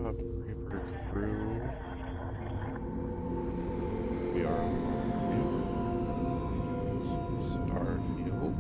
up Reaper crew. We are on Starfield.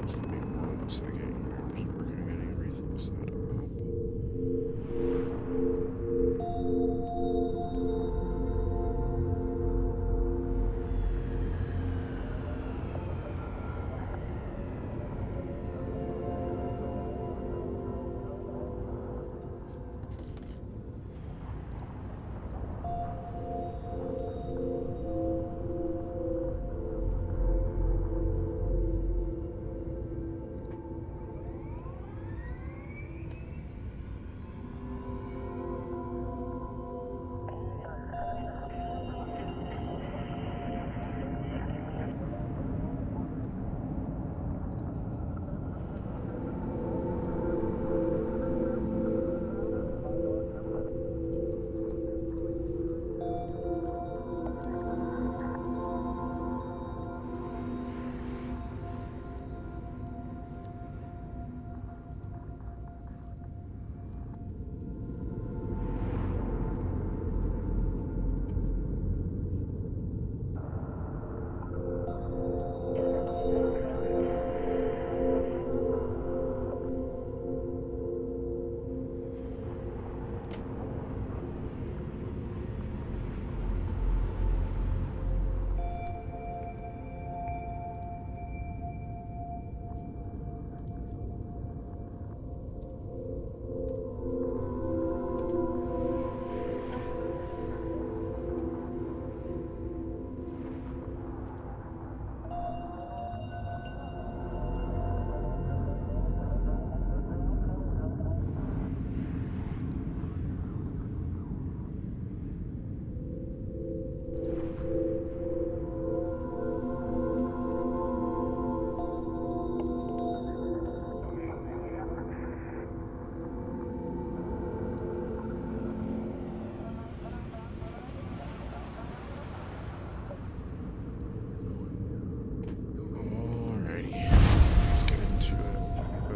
Give me 1 second. I'm just working on getting everything set up.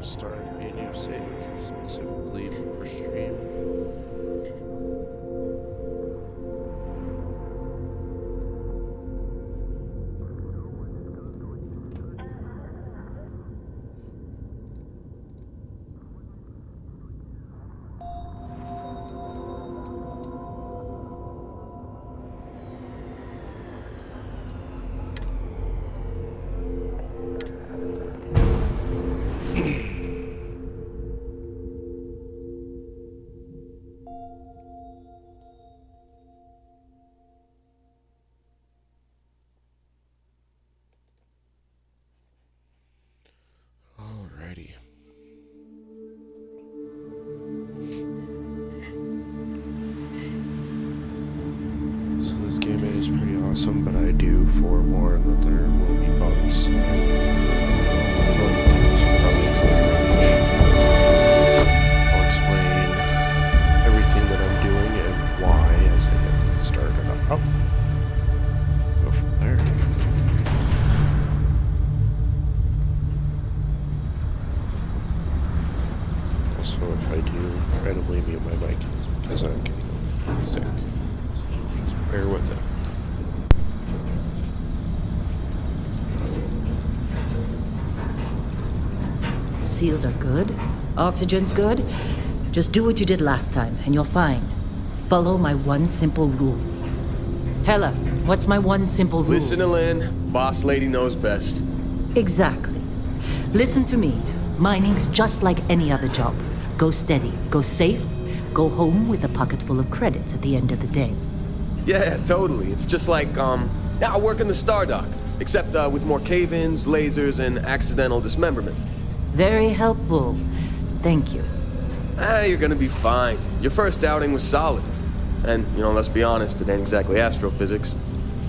Start a new save specifically for stream. Alrighty. So this game is pretty awesome, but I do forewarn that there will be bugs. I'll explain everything that I'm doing and why as I get things started up. Oh. Go from there. So if I do randomly mute my mic, it's because I'm getting sick. So just bear with it. Seals are good. Oxygen's good. Just do what you did last time, and you're fine. Follow my one simple rule. Hella, what's my one simple rule? Listen to Lynn. Boss lady knows best. Exactly. Listen to me. Mining's just like any other job. Go steady, go safe, go home with a pocket full of credits at the end of the day. Yeah, totally. It's just like, I work in the Star Dock. Except with more cave-ins, lasers, and accidental dismemberment. Very helpful. Thank you. You're gonna be fine. Your first outing was solid. And, let's be honest, it ain't exactly astrophysics.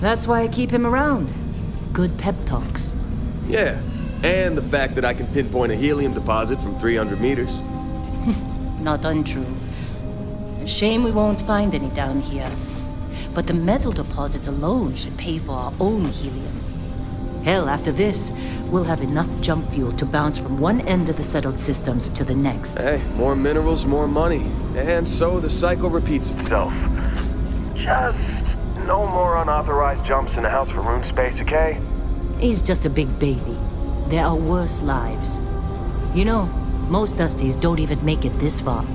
That's why I keep him around. Good pep talks. Yeah. And the fact that I can pinpoint a helium deposit from 300 meters. Not untrue. A shame we won't find any down here. But the metal deposits alone should pay for our own helium. Hell, after this, we'll have enough jump fuel to bounce from one end of the settled systems to the next. Hey, more minerals, more money. And so the cycle repeats itself. Just no more unauthorized jumps in the house for rune space, okay? He's just a big baby. There are worse lives. You know, most Dusties don't even make it this far.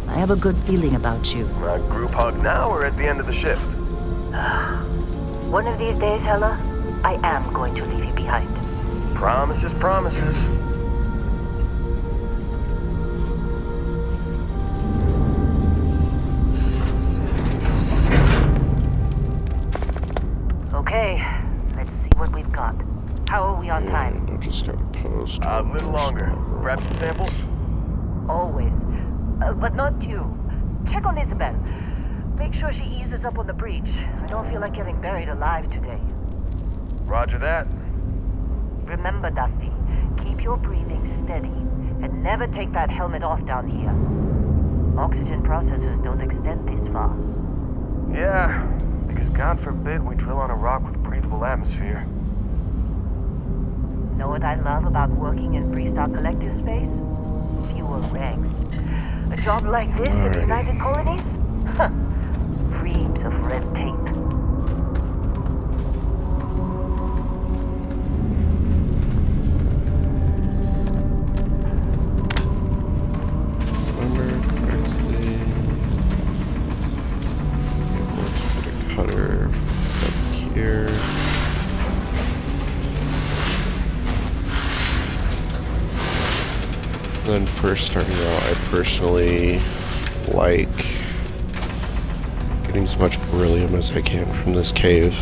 I have a good feeling about you. A group hug now or at the end of the shift? One of these days, Hella, I am going to leave you behind. Promises, promises. Okay, let's see what we've got. How are we on time? I just gotta post. A little longer. Grab some samples? Always. But not you. Check on Isabel. Make sure she eases up on the breach. I don't feel like getting buried alive today. Roger that. Remember, Dusty, keep your breathing steady and never take that helmet off down here. Oxygen processors don't extend this far. Yeah, because God forbid we drill on a rock with breathable atmosphere. Know what I love about working in Freestar Collective space? Fewer ranks. A job like this in the United Colonies? Huh. Reams of red tape. Remember correctly. Able to put a cutter up here. Then first starting out, I personally like getting as much beryllium as I can from this cave.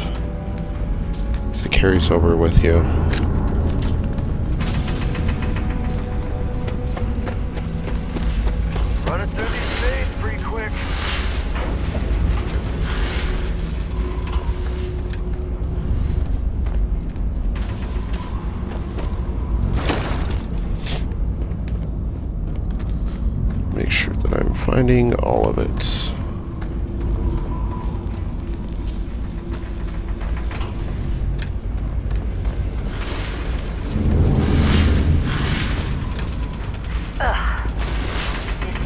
So it carries over with you. Running through these days pretty quick. Make sure that I'm finding all of it. This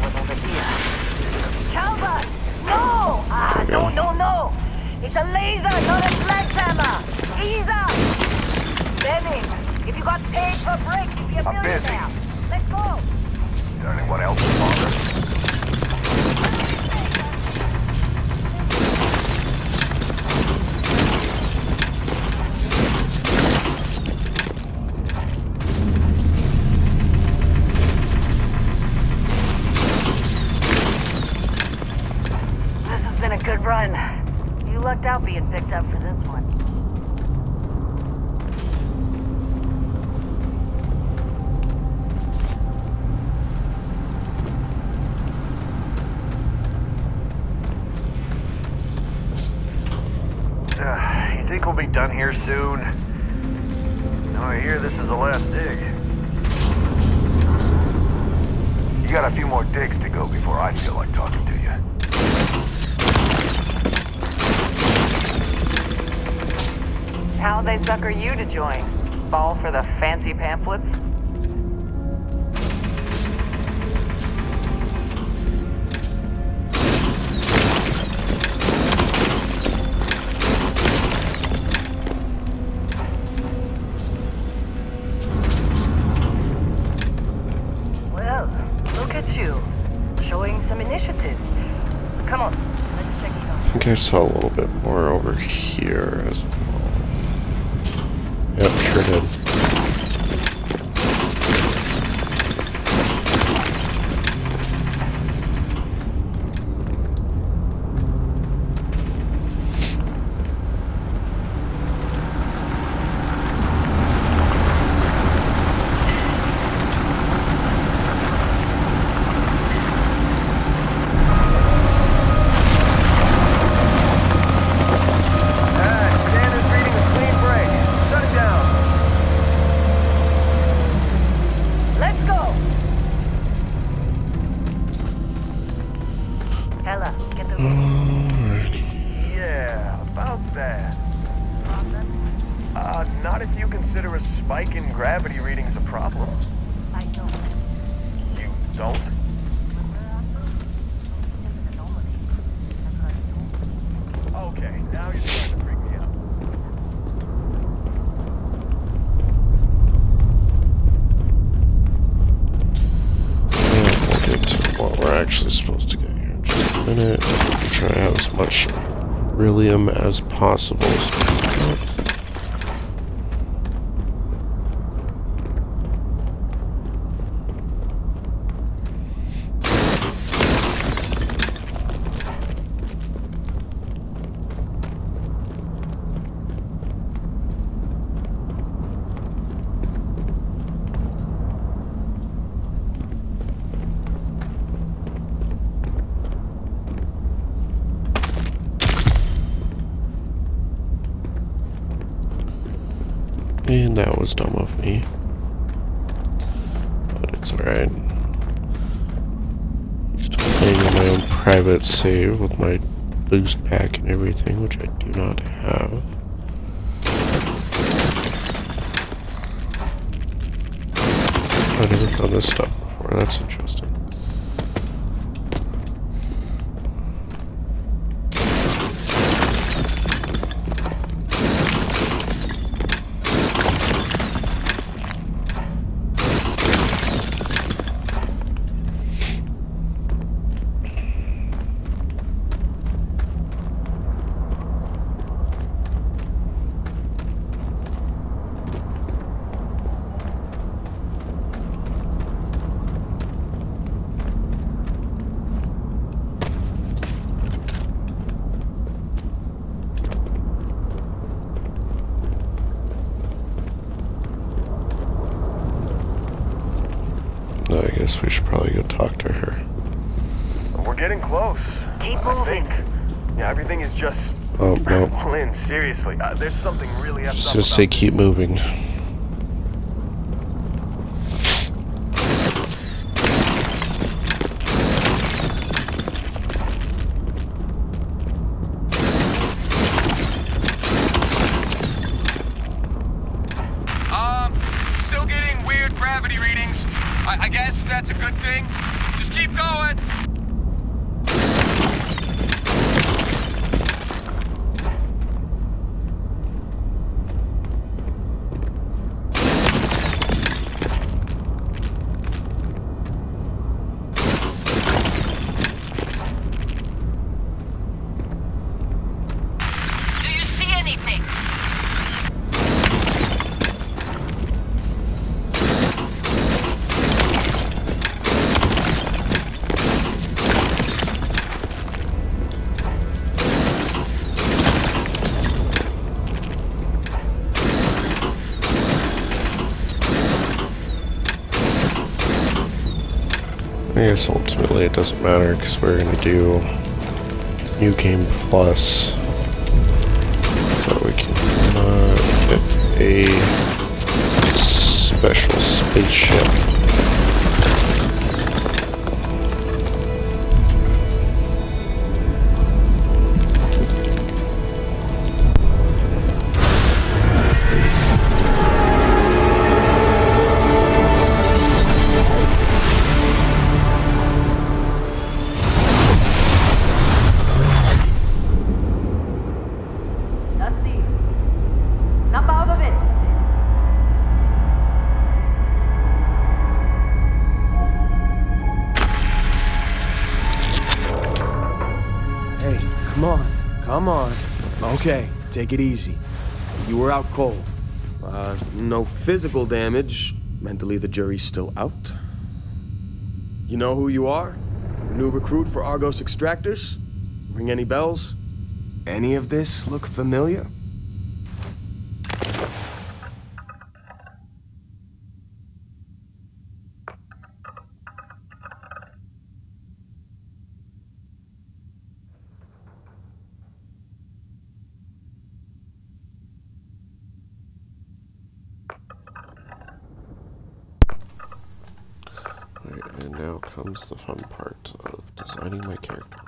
one over here. Calvert! No! No! It's a laser, not a sledgehammer! Ease up! Benning, if you got paid for breaks, you'd be a millionaire. Let's go! Is there anyone else bother? This has been a good run. You lucked out being picked up for this one. You think we'll be done here soon? No, I hear this is the last dig. You got a few more digs to go before I feel like talking to you. How'd they sucker you to join? Fall for the fancy pamphlets? Well, look at you. Showing some initiative. Come on, let's check it out. I think I saw a little bit more over here as well. Yep, sure did. Standard Not if you consider a spike in gravity readings a problem. I don't. You don't? Okay, now you're trying to freak me out. And we'll get to what we're actually supposed to get here in just a minute. Try to have as much beryllium as possible. And that was dumb of me. But it's alright. Used to playing on my own private save with my boost pack and everything, which I do not have. I never found this stuff before. That's interesting. I guess we should probably go talk to her. We're getting close. Keep I moving. think. Yeah, everything is just... Oh, no. Lynn, seriously, there's something really effed up Just say about keep moving. Still getting weird gravity readings. I guess that's a good thing. Just keep going. Do you see anything? I guess ultimately it doesn't matter because we're going to do New Game Plus. So we can get a special spaceship. Dusty, snap out of it. Hey, come on. Come on. Okay, take it easy. You were out cold. No physical damage. Mentally, the jury's still out. You know who you are? New recruit for Argos Extractors? Ring any bells? Any of this look familiar? Right, and now comes the fun part of designing my character.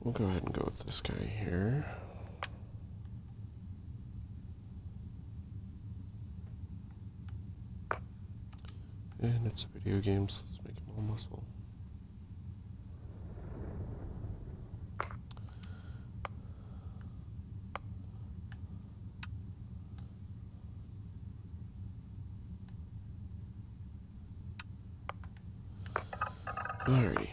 We'll go ahead and go with this guy here. And it's video games, let's make him all muscle. Alrighty.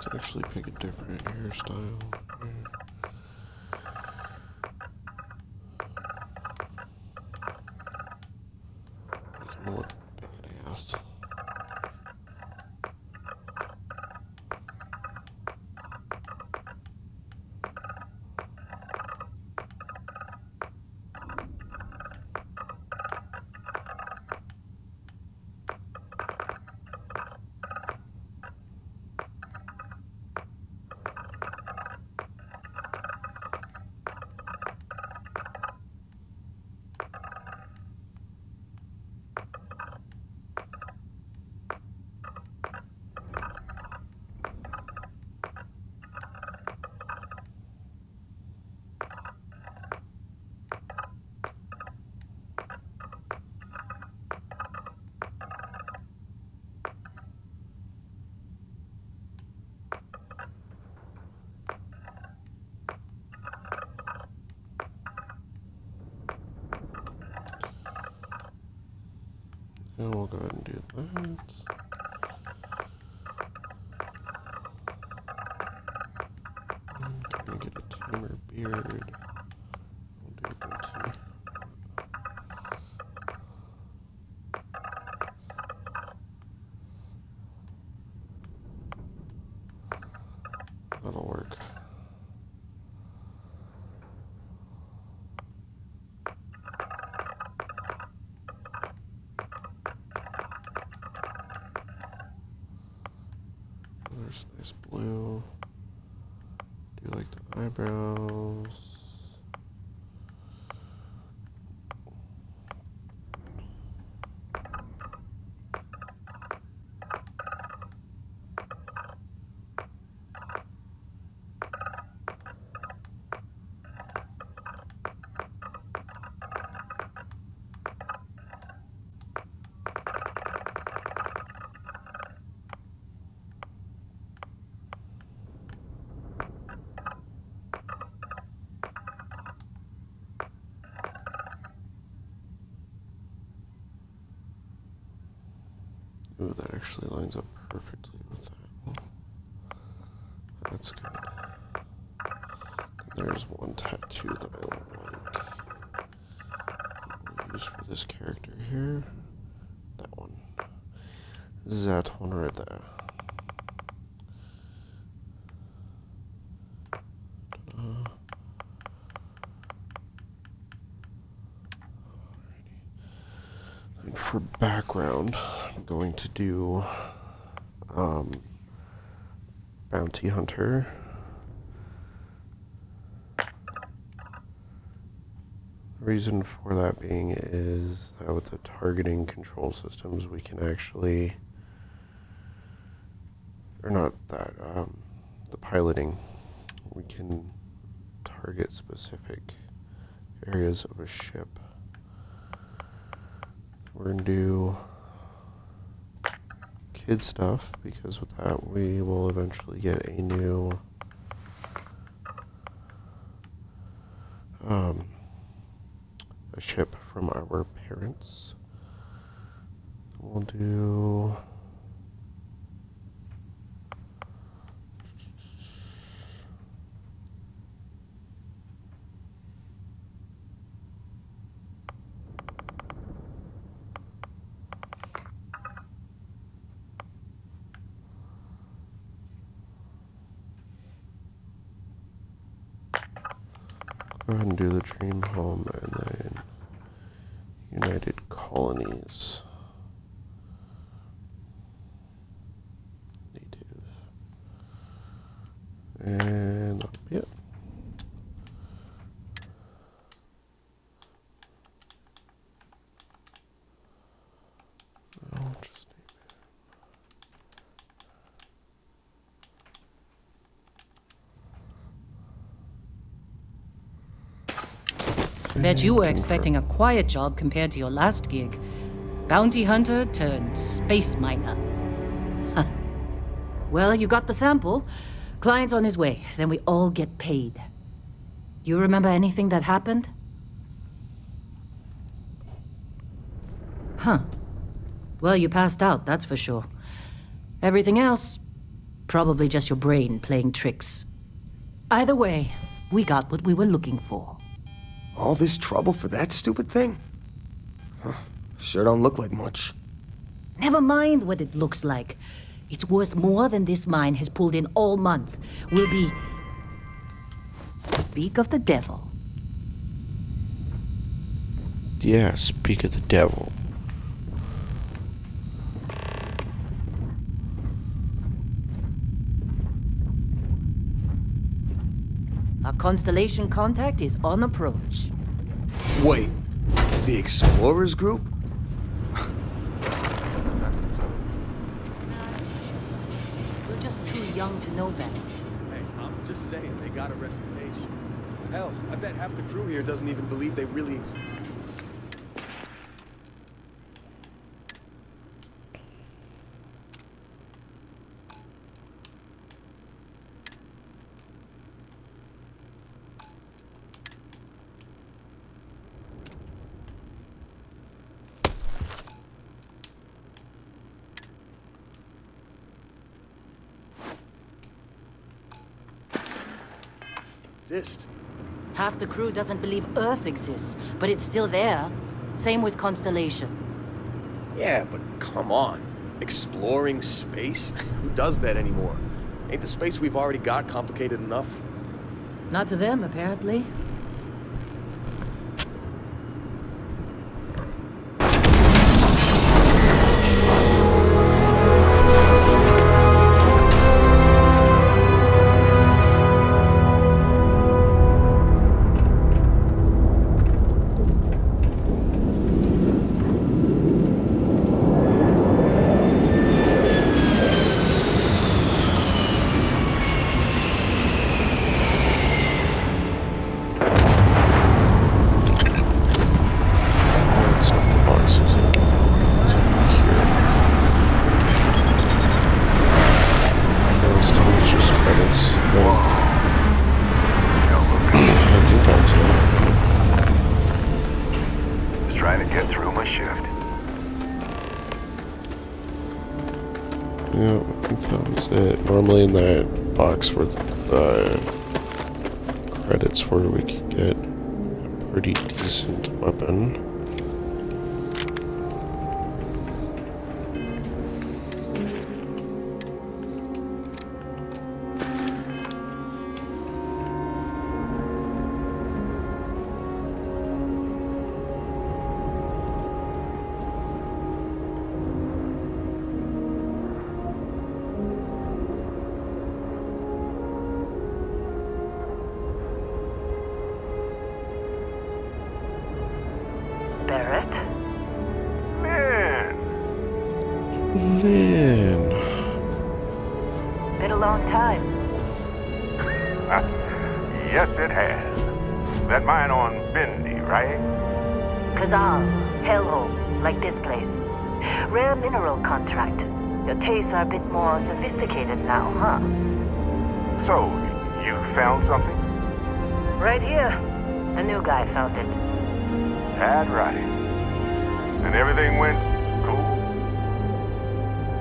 Let's actually pick a different hairstyle here. Make him look badass. And we'll go ahead and do that. And kind of get a tamer beard. We'll do a goatee. That'll work. There's a nice blue. Do like the eyebrows. Ooh, that actually lines up perfectly with that one. That's good. Then there's one tattoo that I like. We'll use for this character here. That one. That one right there. Ta-da. And for background, I'm going to do Bounty Hunter. The reason for that being is that with the targeting control systems, we can actually, or not that, the piloting, we can target specific areas of a ship. We're going to do kid stuff, because with that we will eventually get a new a ship from our parents. We'll do Go ahead and do the dream home and then United Colonies. Native. And that'll be it. I'll just Bet you were expecting a quiet job compared to your last gig. Bounty hunter turned space miner. Well, you got the sample. Client's on his way, then we all get paid. You remember anything that happened? Huh. Well, you passed out, that's for sure. Everything else, probably just your brain playing tricks. Either way, we got what we were looking for. All this trouble for that stupid thing? Huh. Sure don't look like much. Never mind what it looks like. It's worth more than this mine has pulled in all month. We'll be... Speak of the devil. Yeah, speak of the devil. Our constellation contact is on approach. Wait, the Explorers group? We're just too young to know better. Hey, I'm just saying, they got a reputation. Hell, I bet half the crew here doesn't even believe they really exist. Half the crew doesn't believe Earth exists, but it's still there. Same with Constellation. Yeah, but come on. Exploring space? Who does that anymore? Ain't the space we've already got complicated enough? Not to them, apparently. Yeah, I think that was it. Normally in that box where the credits were, we could get a pretty decent weapon. Man. Been a long time. Yes, it has. That mine on Bendy, right? Kazal, hellhole, like this place. Rare mineral contract. Your tastes are a bit more sophisticated now, huh? So, you found something? Right here. The new guy found it. That's right. And everything went cool?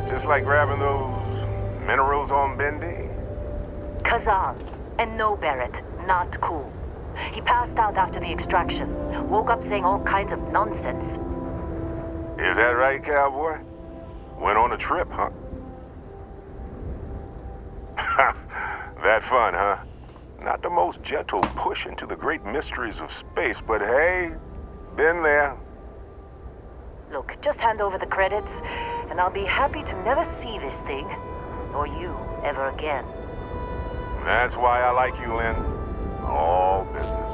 Just like grabbing those minerals on Bendy? Kazal, and no Barrett, not cool. He passed out after the extraction. Woke up saying all kinds of nonsense. Is that right, cowboy? Went on a trip, huh? That fun, huh? Not the most gentle push into the great mysteries of space, but hey, been there. Look, just hand over the credits, and I'll be happy to never see this thing, or you, ever again. That's why I like you, Lynn. All business.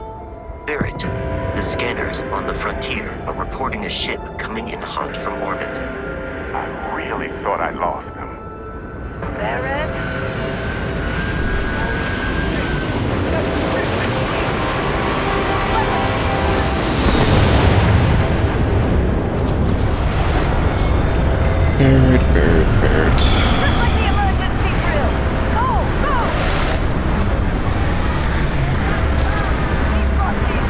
Barrett, the scanners on the frontier are reporting a ship coming in hot from orbit. I really thought I lost them. Barrett? Barrett. Just like the emergency drill! Go! Go! Keep busting!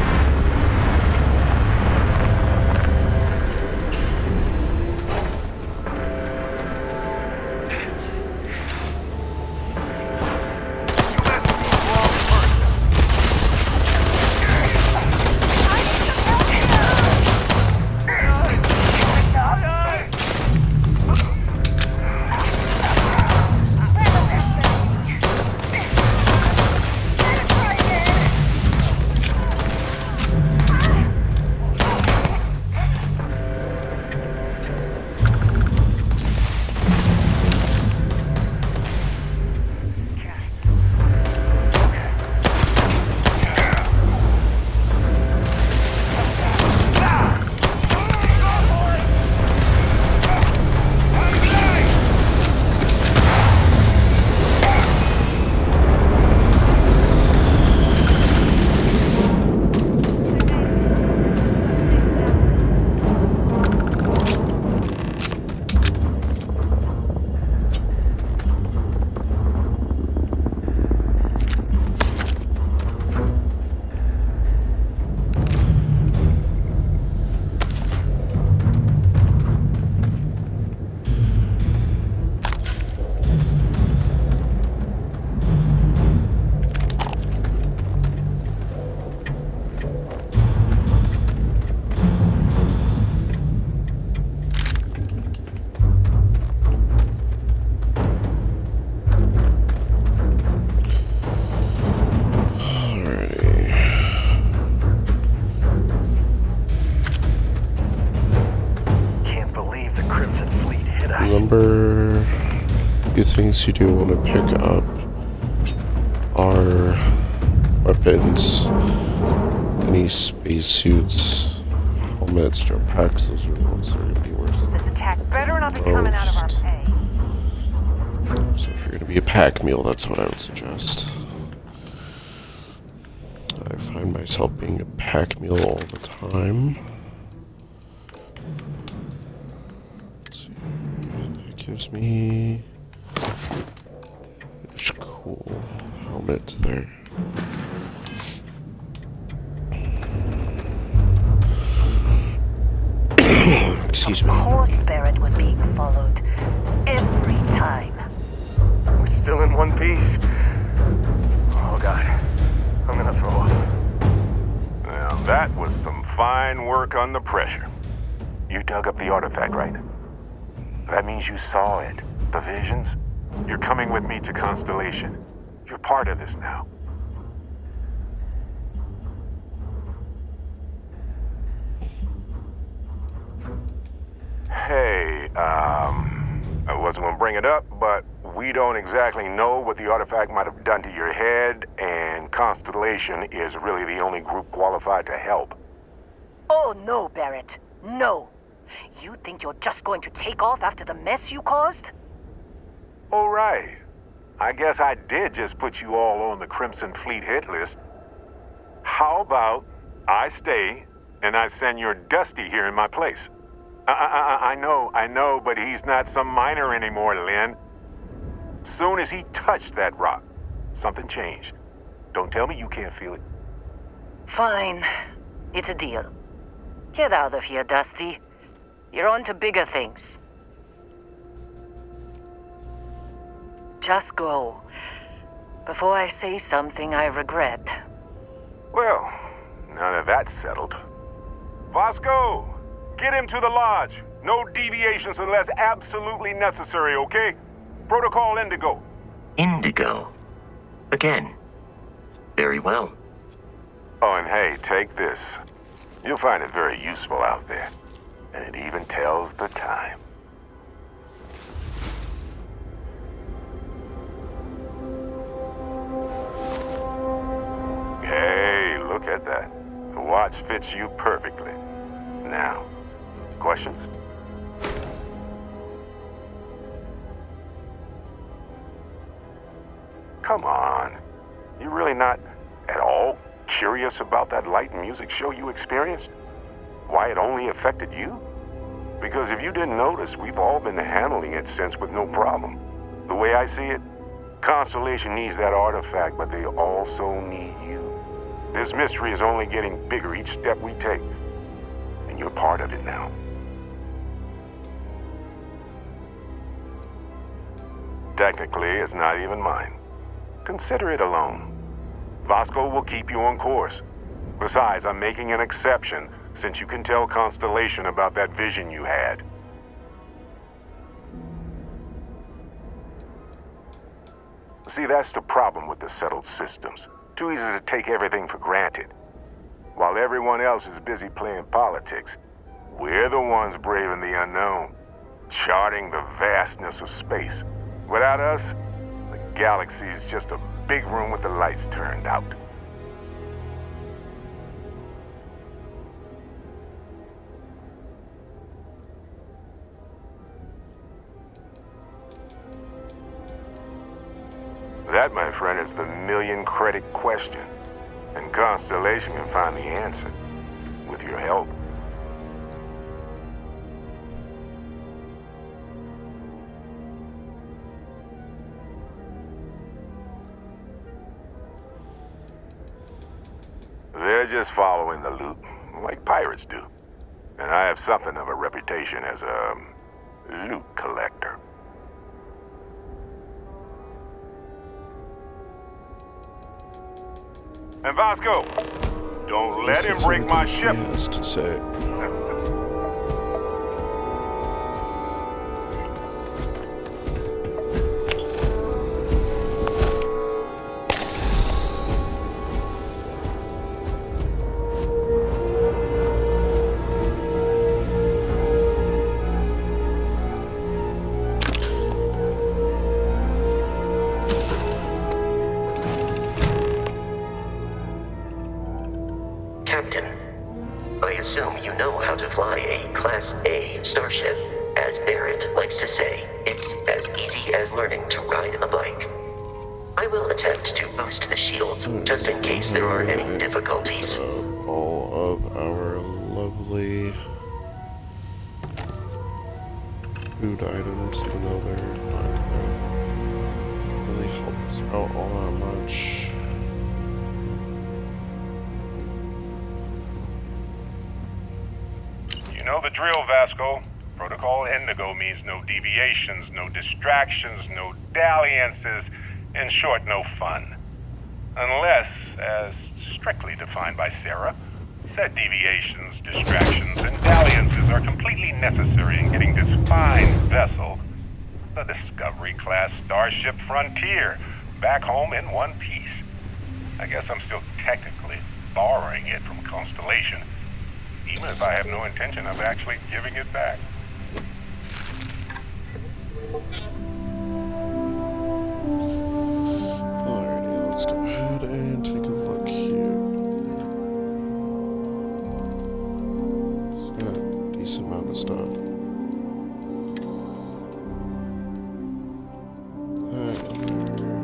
Remember, a few things you do want to pick up are weapons, any spacesuits, helmets, jump packs. Those are the ones that are going to be worth This attack better not be coming out of our most. pay. So if you're going to be a pack mule, that's what I would suggest. I find myself being a pack mule all the time. Let's see. That gives me a cool helmet there. Excuse me. Of course Barrett was being followed. Every time. We're still in one piece. Oh, God. I'm gonna throw up. Now, that was some fine work under pressure. You dug up the artifact, right? That means you saw it. The visions? You're coming with me to Constellation. You're part of this now. Hey, I wasn't gonna bring it up, but we don't exactly know what the artifact might have done to your head, and Constellation is really the only group qualified to help. Oh no, Barrett. No. You think you're just going to take off after the mess you caused? All right. I guess I did just put you all on the Crimson Fleet hit list. How about I stay and I send your Dusty here in my place? I know, but he's not some miner anymore, Lynn. Soon as he touched that rock, something changed. Don't tell me you can't feel it. Fine. It's a deal. Get out of here, Dusty. You're on to bigger things. Just go. Before I say something I regret. Well, now that that's settled. Vasco, get him to the lodge. No deviations unless absolutely necessary, okay? Protocol Indigo. Indigo? Again? Very well. Oh, and hey, take this. You'll find it very useful out there. And it even tells the time. Hey, look at that. The watch fits you perfectly. Now, questions? Come on. You really not at all curious about that light and music show you experienced? Why it only affected you? Because if you didn't notice, we've all been handling it since with no problem. The way I see it, Constellation needs that artifact, but they also need you. This mystery is only getting bigger each step we take, and you're part of it now. Technically, it's not even mine. Consider it a loan. Vasco will keep you on course. Besides, I'm making an exception since you can tell Constellation about that vision you had. See, that's the problem with the settled systems. Too easy to take everything for granted. While everyone else is busy playing politics, we're the ones braving the unknown, charting the vastness of space. Without us, the galaxy is just a big room with the lights turned out. That, my friend, is the million-credit question. And Constellation can find the answer, with your help. They're just following the loot, like pirates do. And I have something of a reputation as a loot collector. And Vasco, don't let him break my ship. He has to say. Captain, I assume you know how to fly a Class A starship. As Barrett likes to say, it's as easy as learning to ride a bike. I will attempt to boost the shields, just in case there are any difficulties. All of our lovely food items, even though they're not gonna really help us out all that much. You know the drill, Vasco. Protocol Indigo means no deviations, no distractions, no dalliances, in short, no fun. Unless, as strictly defined by Sarah, said deviations, distractions, and dalliances are completely necessary in getting this fine vessel, the Discovery-class Starship Frontier, back home in one piece. I guess I'm still technically borrowing it from Constellation, even if I have no intention of actually giving it back. Alrighty, let's go ahead and take a look here. It's got a decent amount of stuff. That in there.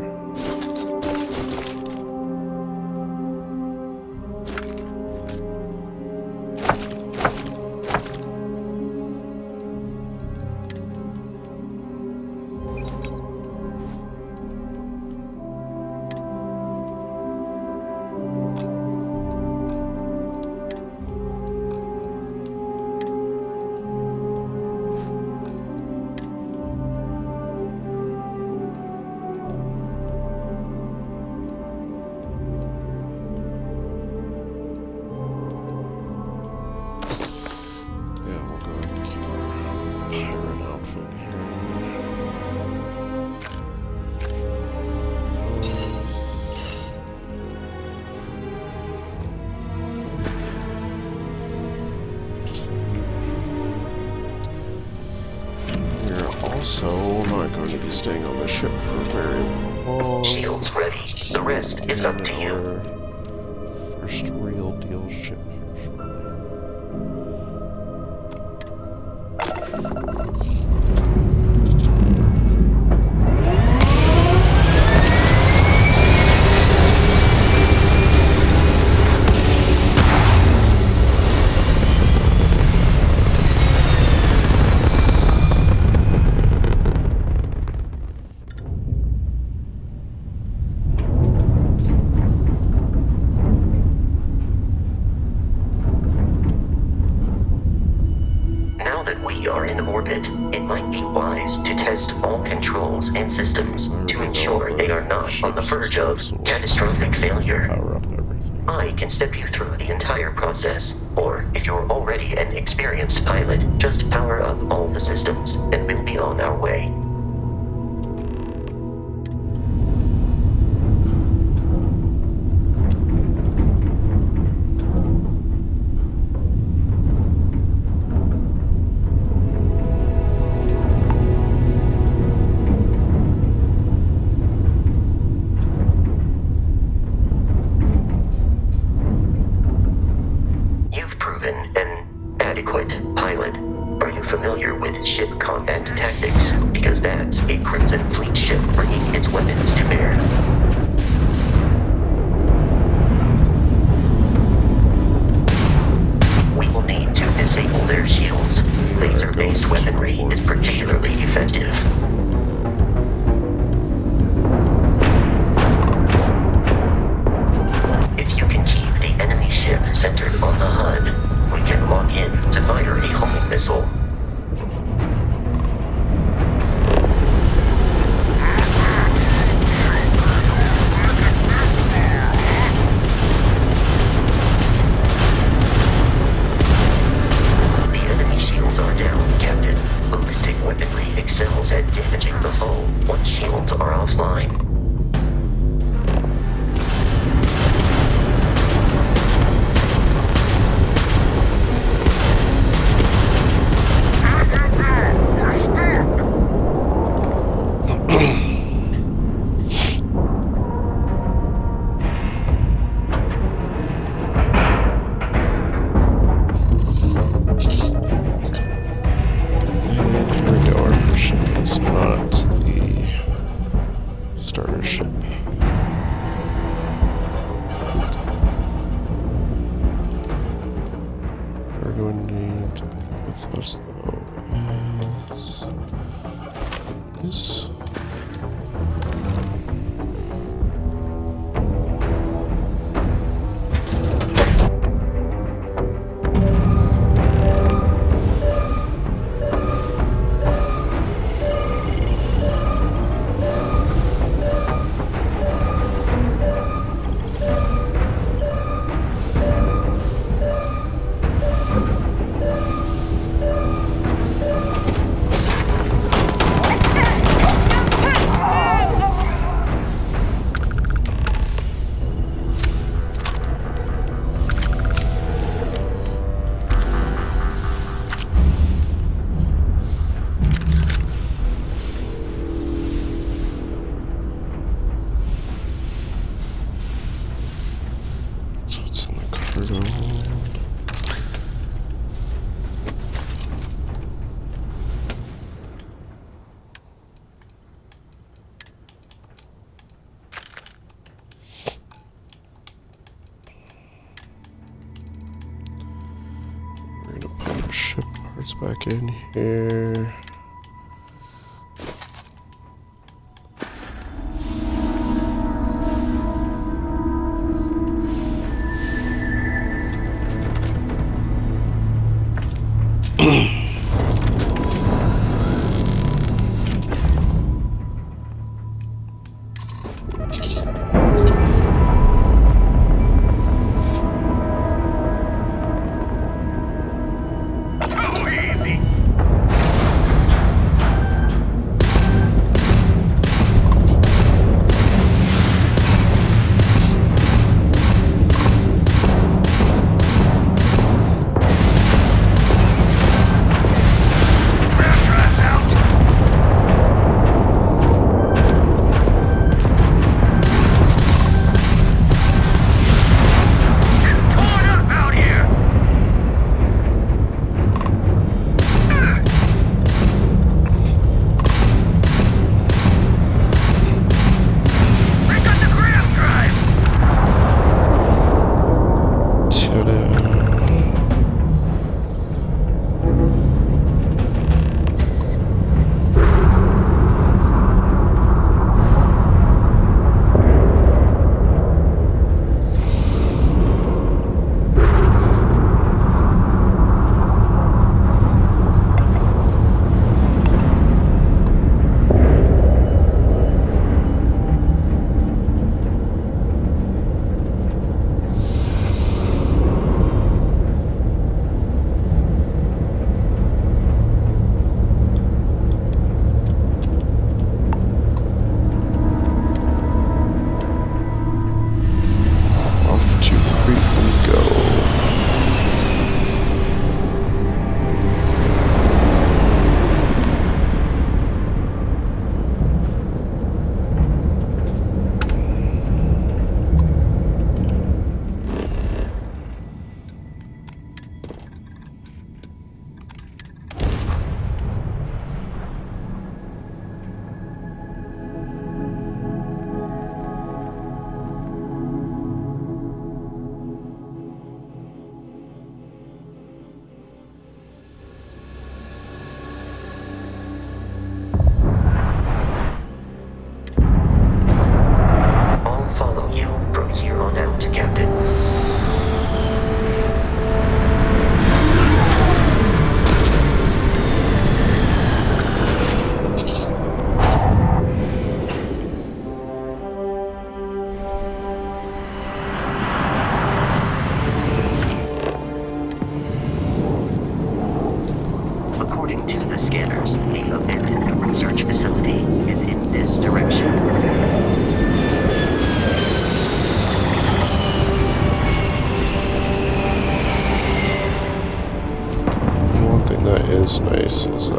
So I'm not going to be staying on the ship for very long. Shields ready. The rest is up to you. Our first real deal ship here shortly. Now that we are in orbit, it might be wise to test all controls and systems to ensure they are not on the verge of catastrophic failure. Power up everything. I can step you through the entire process, or if you're already an experienced pilot, just power up all the systems and we'll be on our way. You've proven an adequate pilot. Are you familiar with ship combat tactics? Because that's a Crimson Fleet ship bringing its weapons to bear. We will need to disable their shields. Laser-based weaponry is particularly effective. If you can keep the enemy ship centered on the HUD, we can lock in to fire a homing missile. The enemy shields are down, Captain. Ballistic weaponry excels at damaging the hull once shields are offline. And here we go, our first ship is not the starter ship. We're going to need to go with us though is this. So it's in the cargo hold. We're gonna put our ship parts back in here.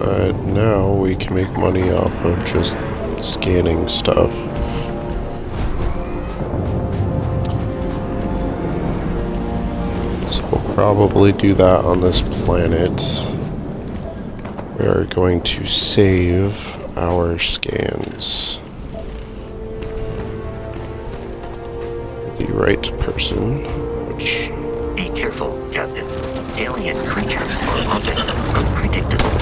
But now we can make money off of just scanning stuff. So we'll probably do that on this planet. We are going to save our scans. The right person, which... Be careful, Captain. Alien creatures are often unpredictable.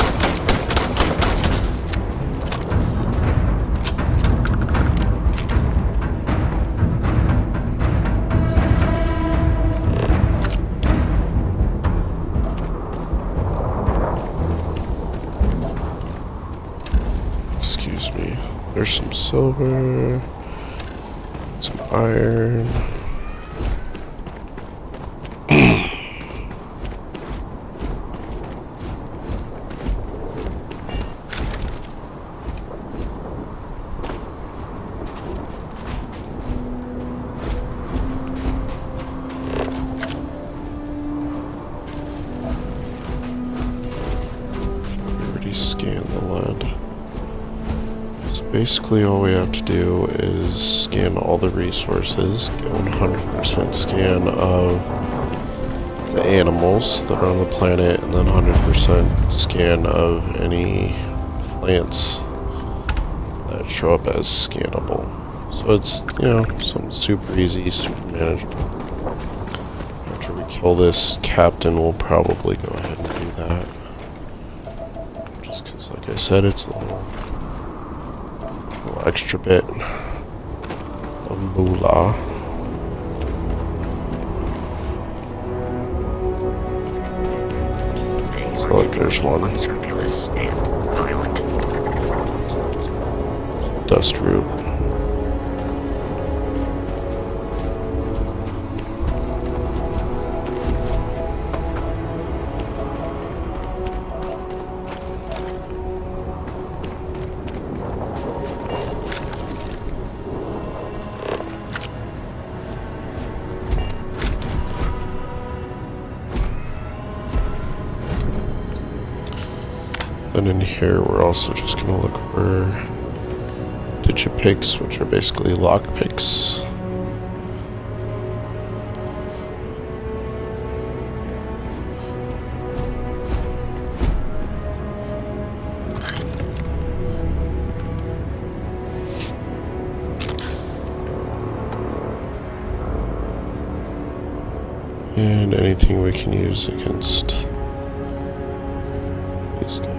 Excuse me. There's some silver, some iron. Scan the lead. So basically all we have to do is scan all the resources, get 100% scan of the animals that are on the planet, and then 100% scan of any plants that show up as scannable. So it's, you know, something super easy, super manageable. After we kill this captain, we'll probably go ahead and do that. Like I said, it's a little extra bit of moolah. So look, there's one. Unscrupulous and violent. Dust root. And in here, we're also just going to look for digipicks, which are basically lockpicks. And anything we can use against these guys.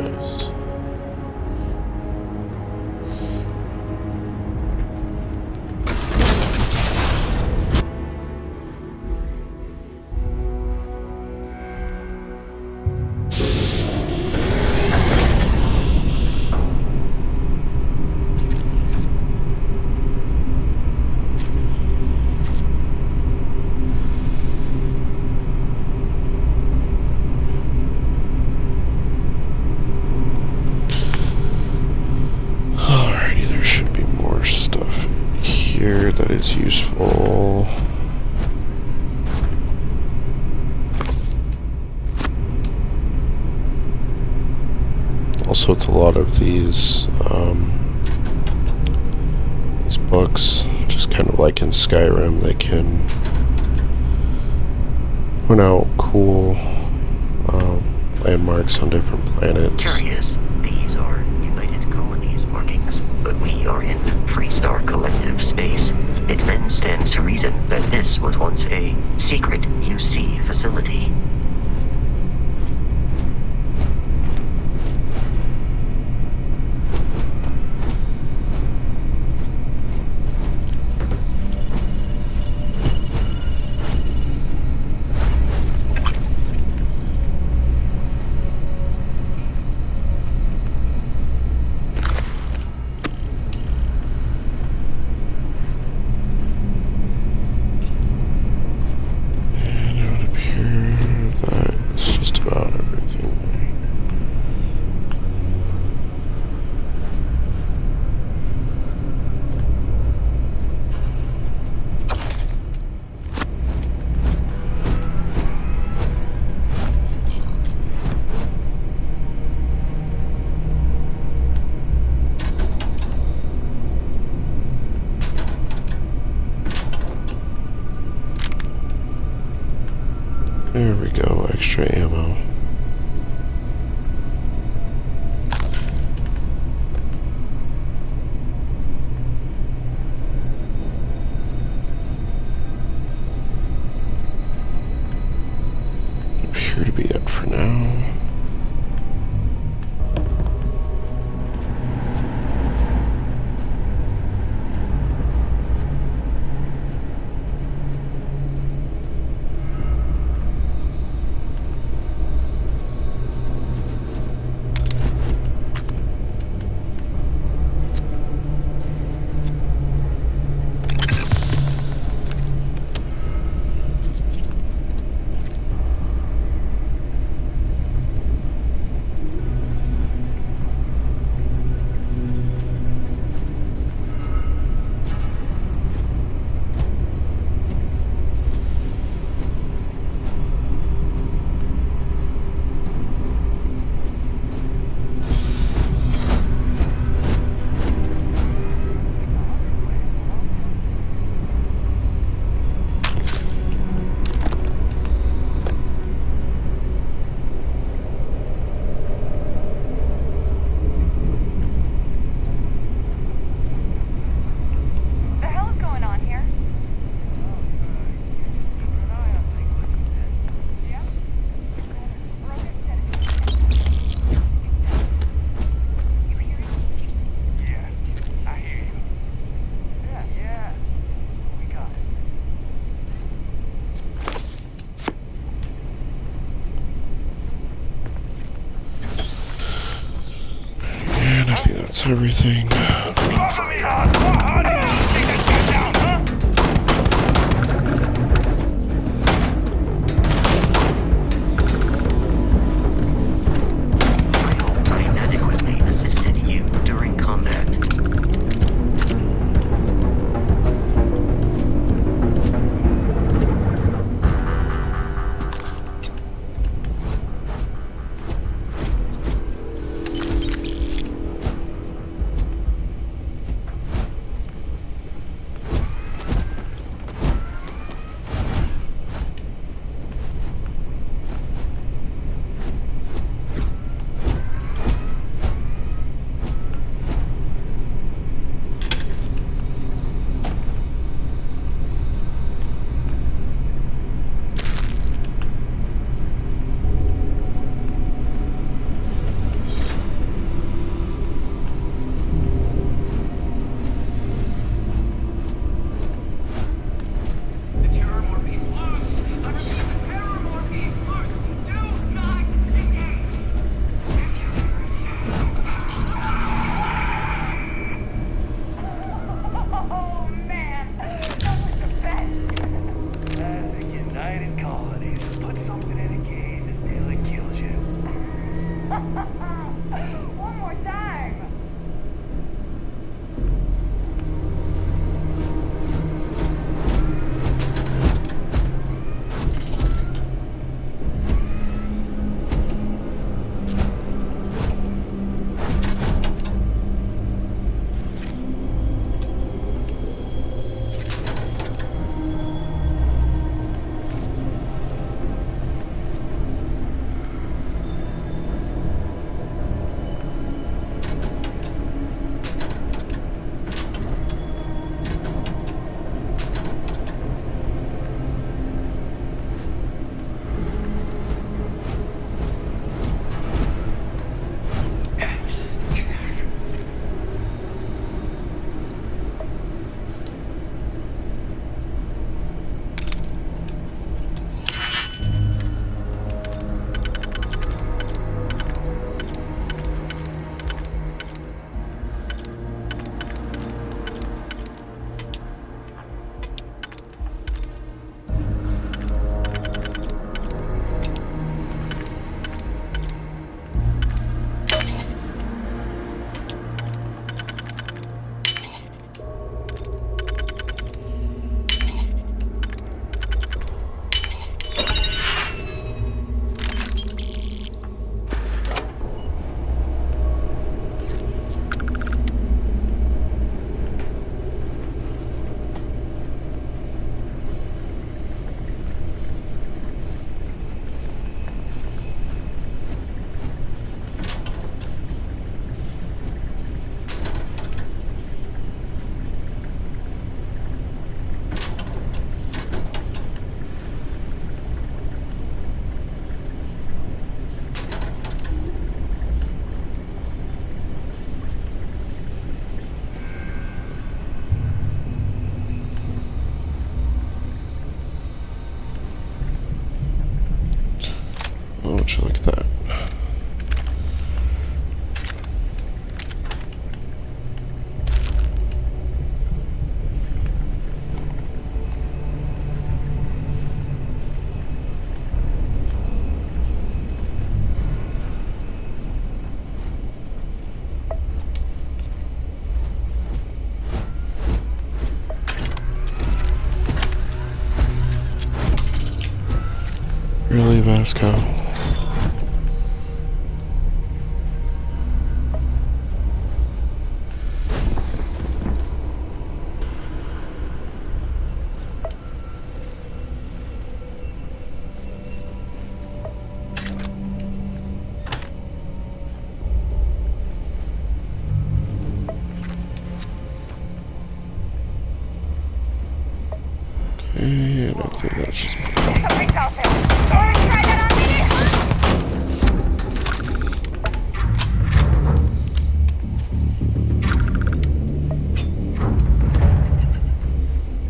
That is useful. Also, with a lot of these books, just kind of like in Skyrim, they can point out cool landmarks on different planets. Curious, these are United Colonies markings, but we are in Freestar Collective space. It then stands to reason that this was once a secret UC facility. And out up here. go, extra ammo. Appear to be it for now. The hell is going on here? Yeah? Yeah, I hear you. Yeah. We got it. And I think that's everything. Off of me, Han! How do you think that got down, huh? I hope I adequately assisted you during combat. Would you look at that? Really, Vasco? Okay, and I think that's just... Something's out there. Don't try that on me!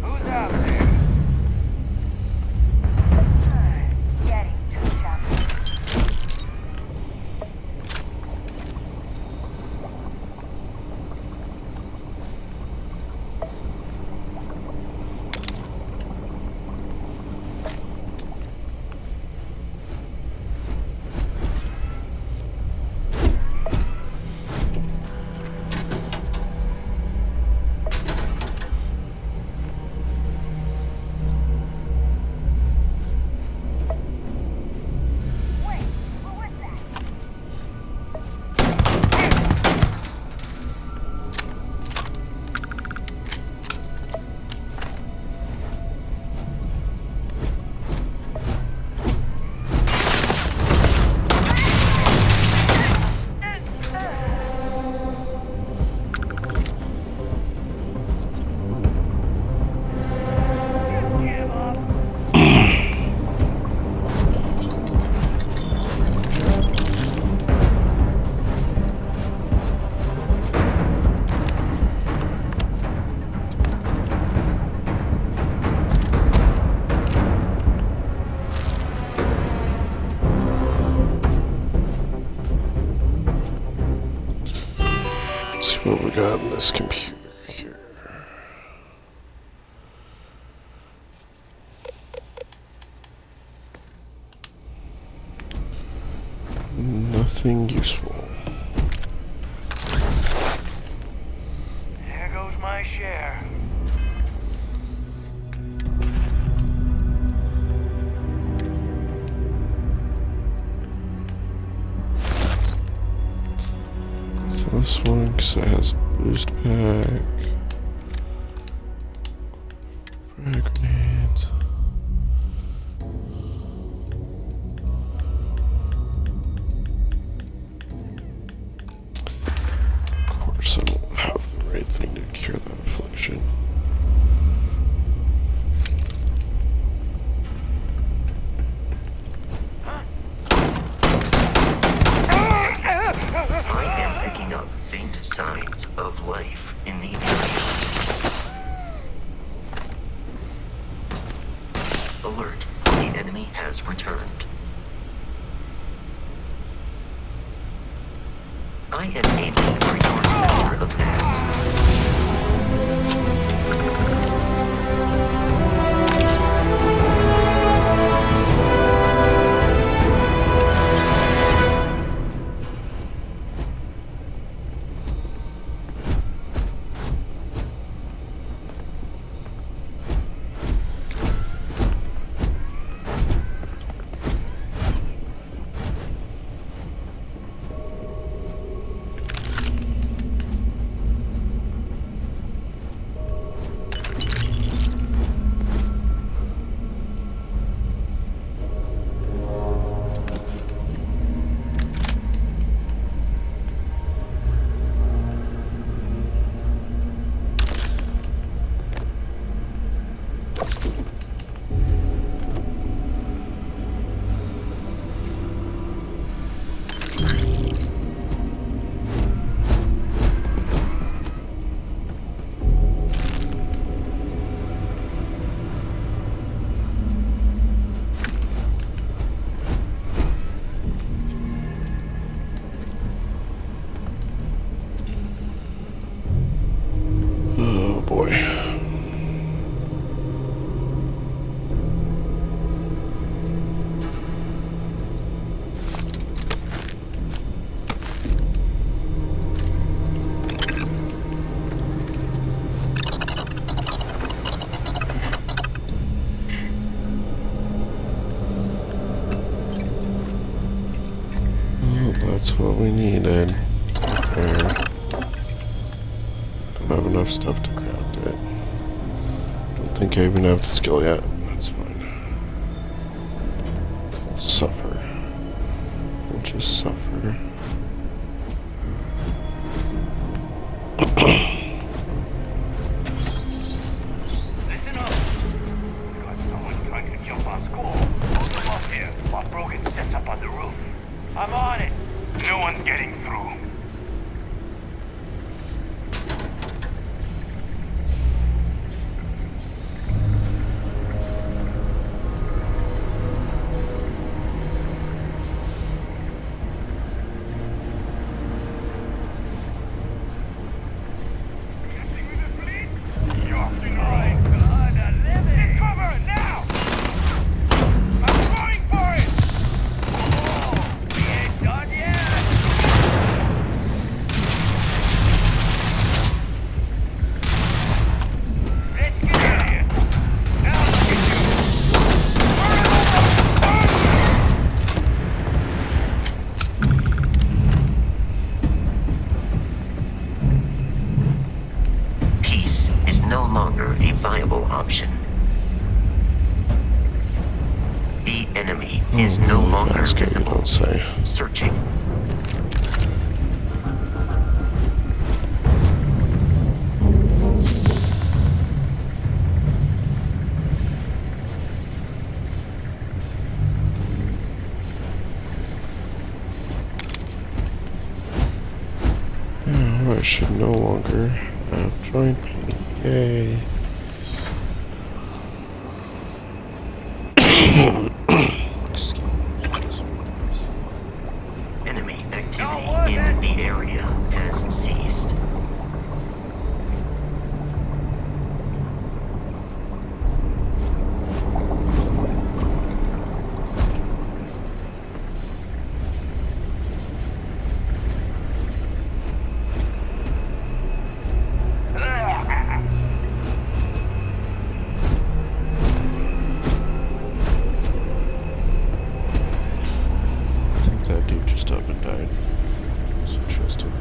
Who's out there? Getting too tough. Let's see what we got in this computer here. Nothing useful. There goes my share. So this one, because it has a boost pack. Frag grenades. Of course, I don't have the right thing to cure that affliction. I am picking up faint signs of life in the area. Alert, the enemy has returned. I am aiming for your center of mass. That's what we needed. Right there. Don't have enough stuff to craft it. Don't think I even have the skill yet. That's fine. We'll suffer. We'll just suffer. Listen up. Got someone trying to jump our school. Hold them up here while Brogan sets up on the roof. I'm on it. No one's getting through. Option. The enemy is no longer That's good, you visible. don't say. Searching. Oh, I should no longer have joint pain. Yay. Enemy activity in the area has ceased. I think that dude just up and died. It's interesting.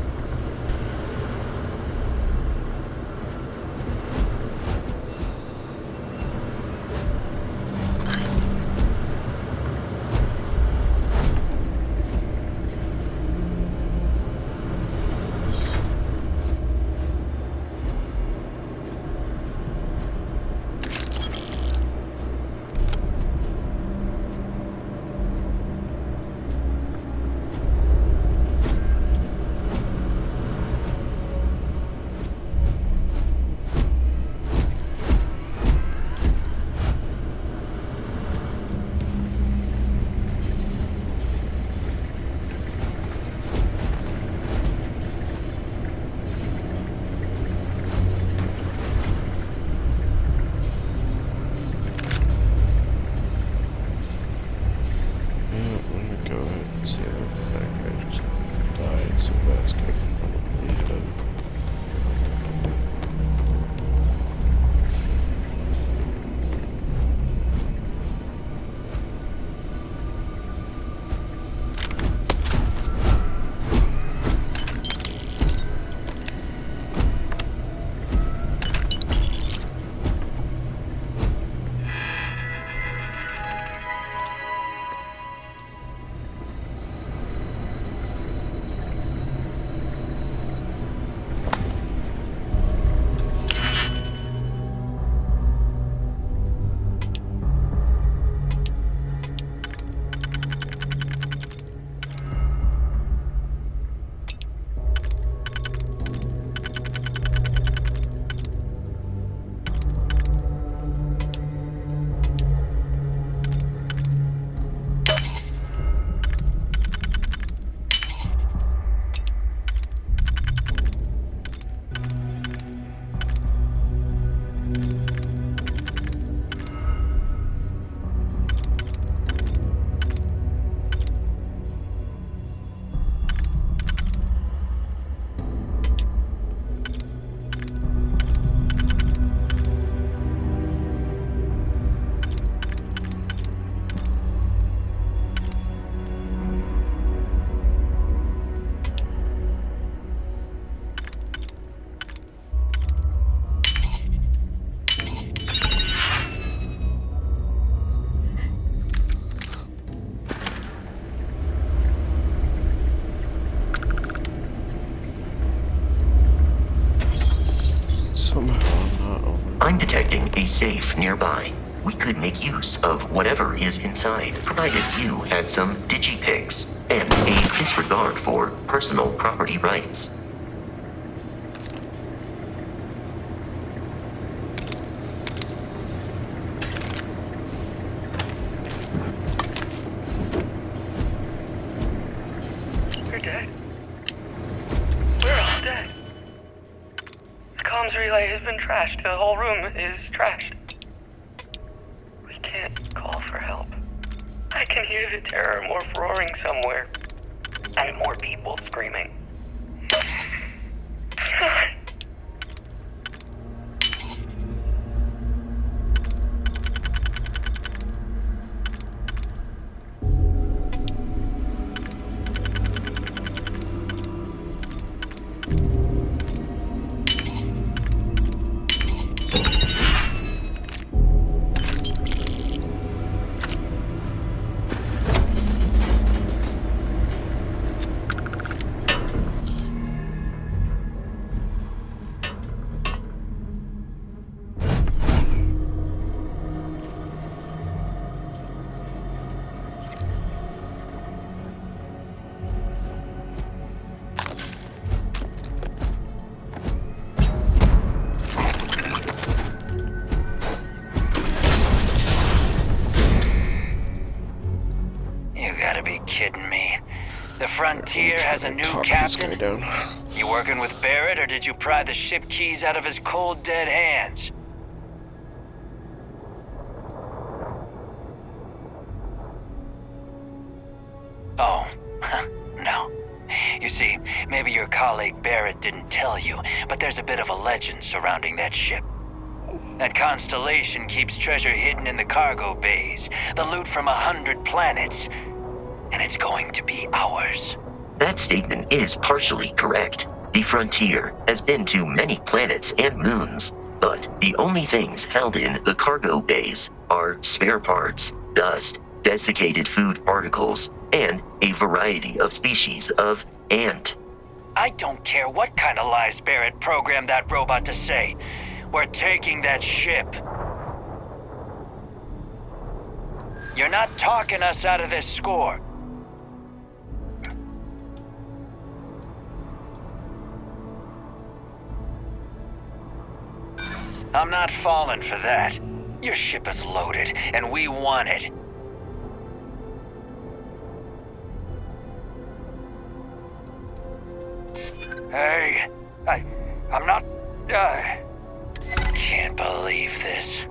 I'm detecting a safe nearby. We could make use of whatever is inside, provided you had some digipics and a disregard for personal property rights. You're dead. We're all dead. The comms relay has been trashed. The whole room is trashed. We can't call for help. I can hear the terror morph roaring somewhere. And more people screaming. God. Kidding me. The Frontier has a new Talk this guy captain? down. You working with Barrett, or did you pry the ship keys out of his cold, dead hands? Oh, no. You see, maybe your colleague Barrett didn't tell you, but there's a bit of a legend surrounding that ship. That constellation keeps treasure hidden in the cargo bays, the loot from 100 planets, and it's going to be ours. That statement is partially correct. The Frontier has been to many planets and moons, but the only things held in the cargo bays are spare parts, dust, desiccated food particles, and a variety of species of ant. I don't care what kind of lies Barrett programmed that robot to say. We're taking that ship. You're not talking us out of this score. I'm not falling for that. Your ship is loaded, and we want it. Hey, I'm not... Can't believe this.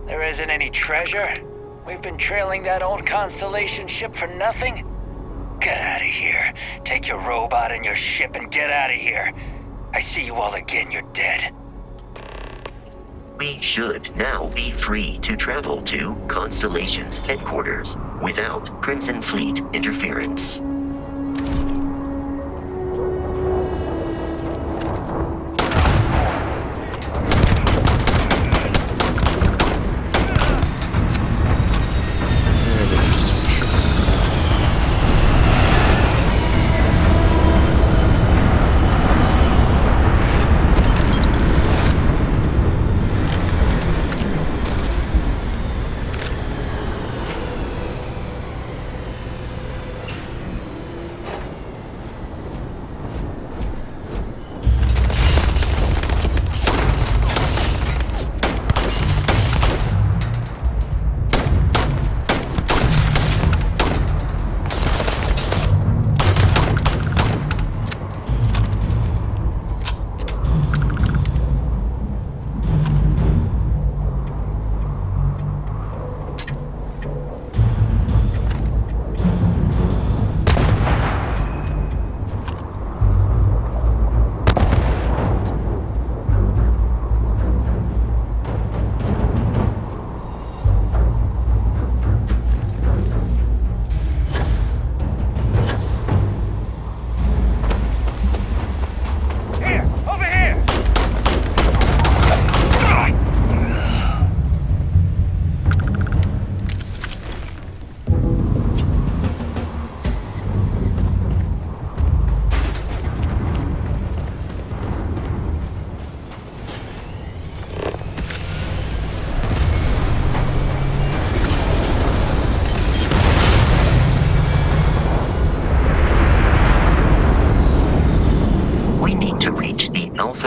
There isn't any treasure? We've been trailing that old Constellation ship for nothing? Get out of here. Take your robot and your ship and get out of here. I see you all again, you're dead. We should now be free to travel to Constellation's headquarters without Crimson Fleet interference.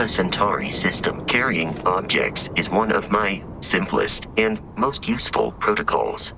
Alpha Centauri system carrying objects is one of my simplest and most useful protocols.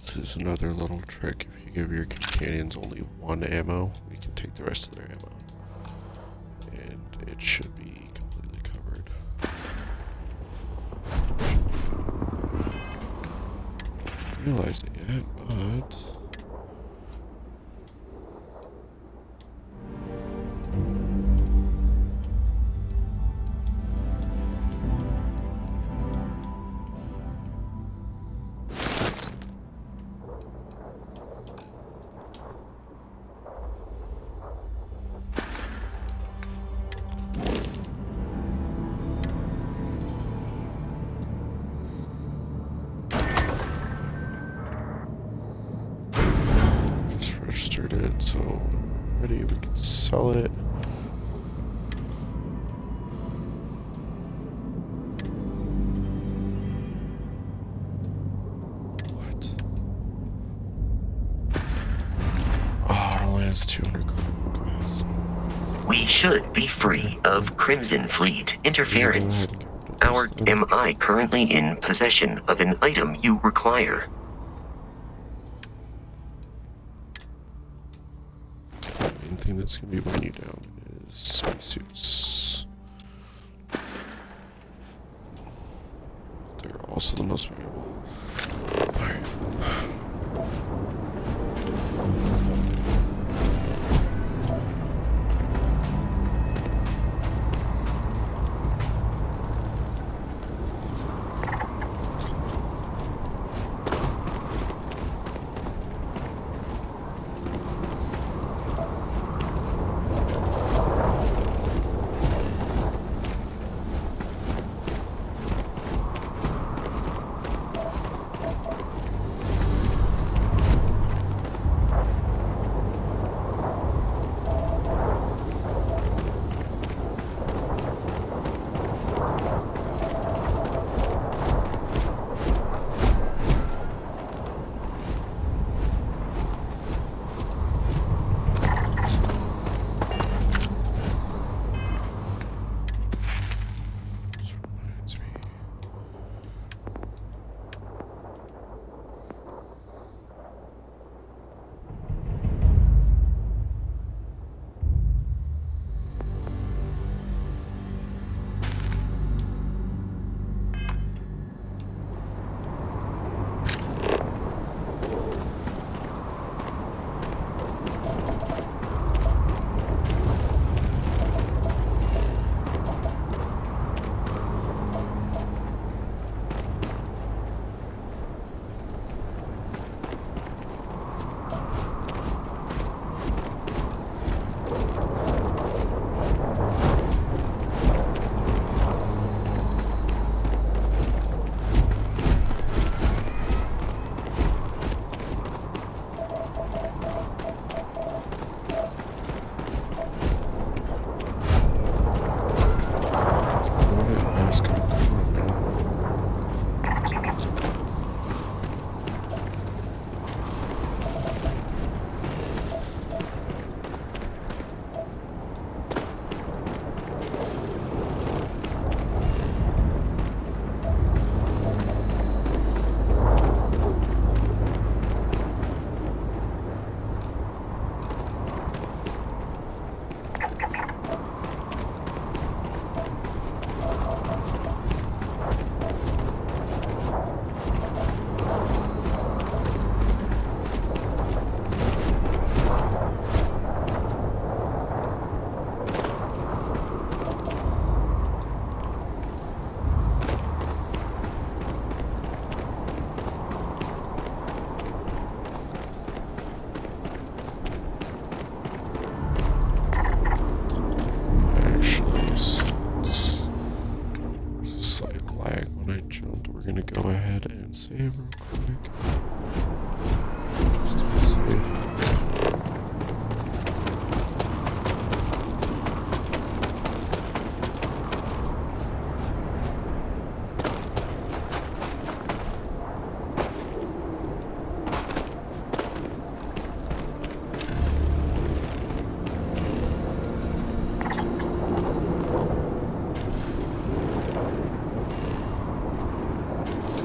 This is another little trick. If you give your companions only one ammo, you can take the rest of their ammo. And it should be completely covered. I realized it yet, but... registered it, so ready, we can sell it. What? Oh, it only has 200 coins. We should be free of Crimson Fleet interference. Am I currently in possession of an item you require? The main thing that's going to be weighing you down is spacesuits. They're also the most valuable. Alright. merchant. We're gonna go ahead and save real quick. Just to be safe.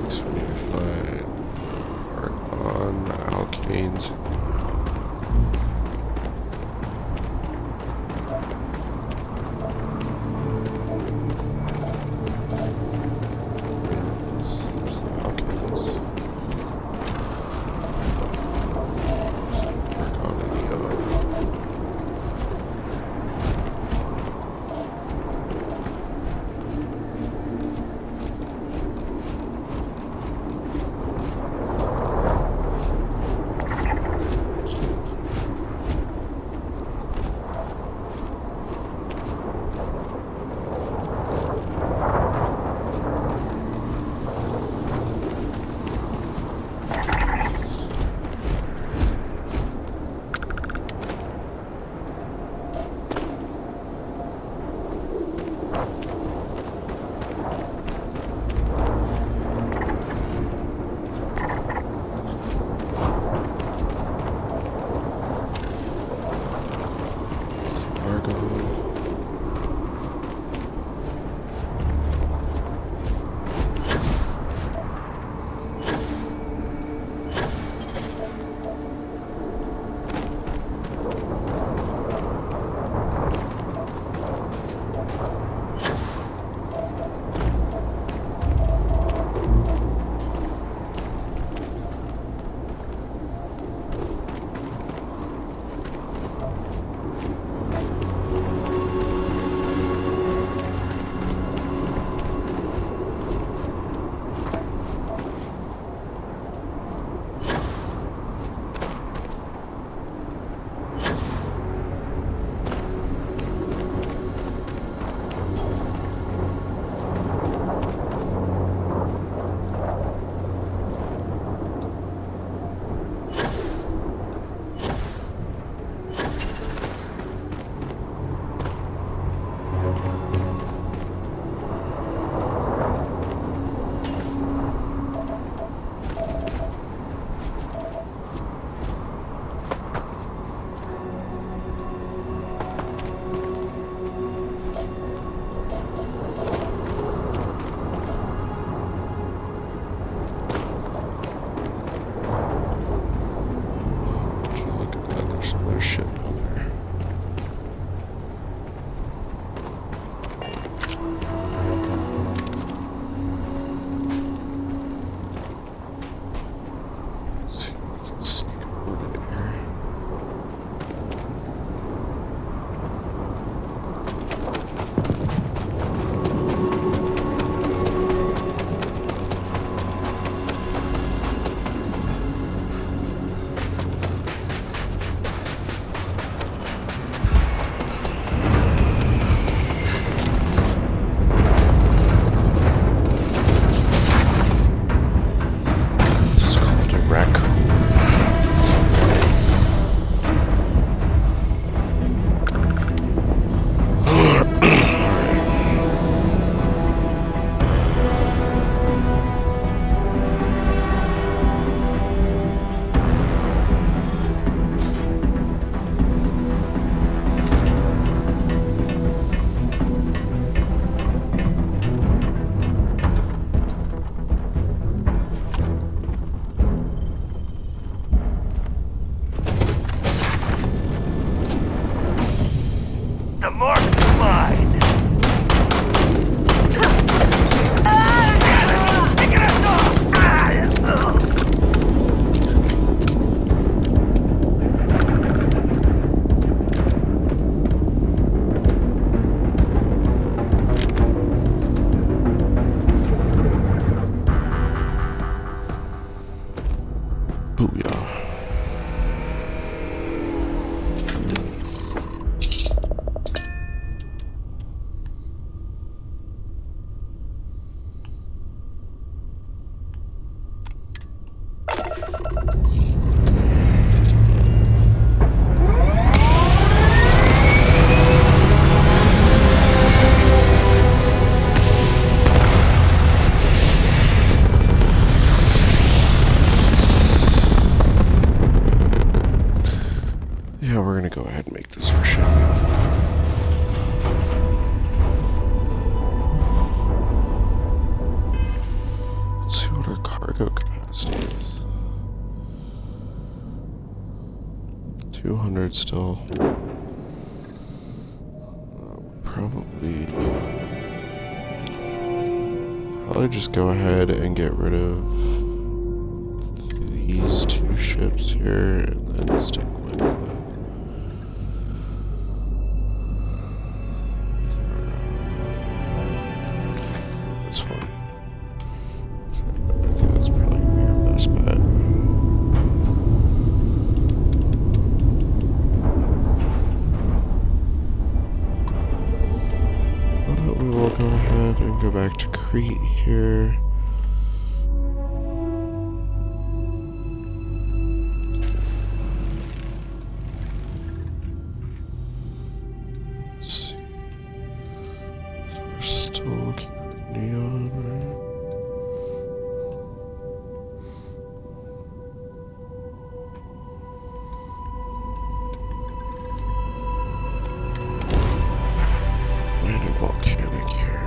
So we need to find 500 still. Probably just go ahead and get rid of these two ships here and then stick with this one. I think that's probably gonna be our best bet. We will go ahead and go back to Crete here. Let's see. So we're still keeping neon, right? Landing volcanic here.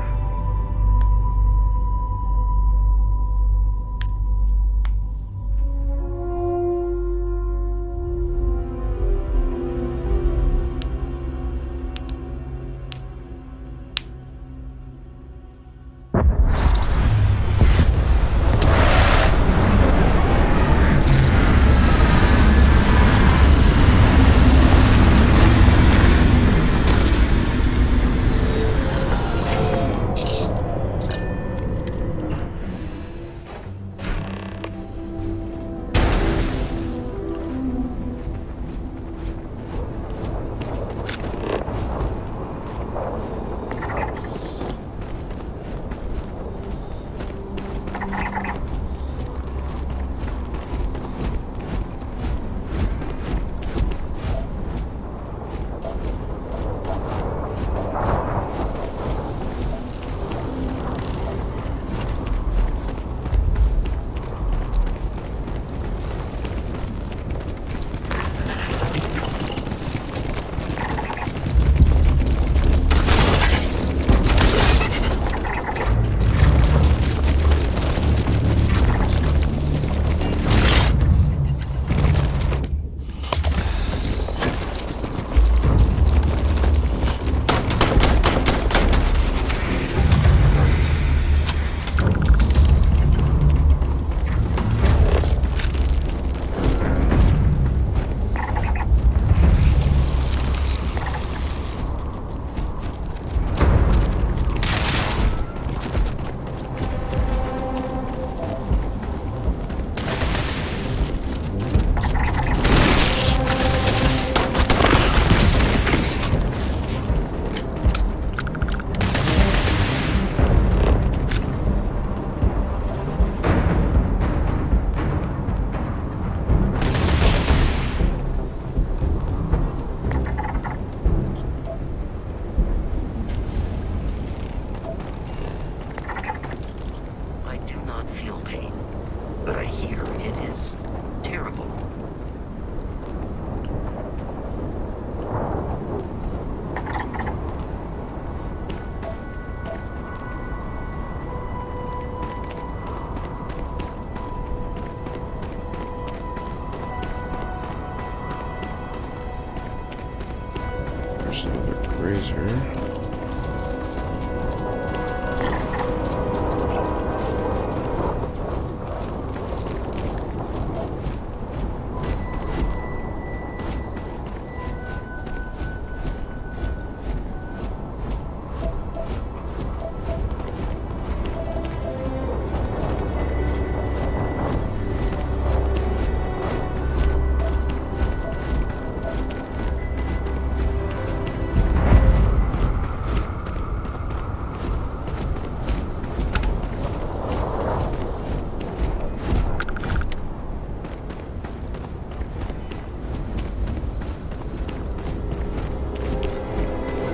There's another grazer.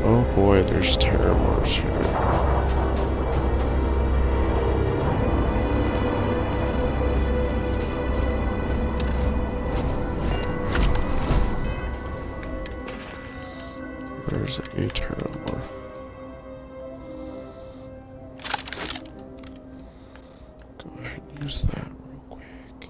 Oh boy, there's Terramars here. There's a Terramar. Go ahead and use that real quick.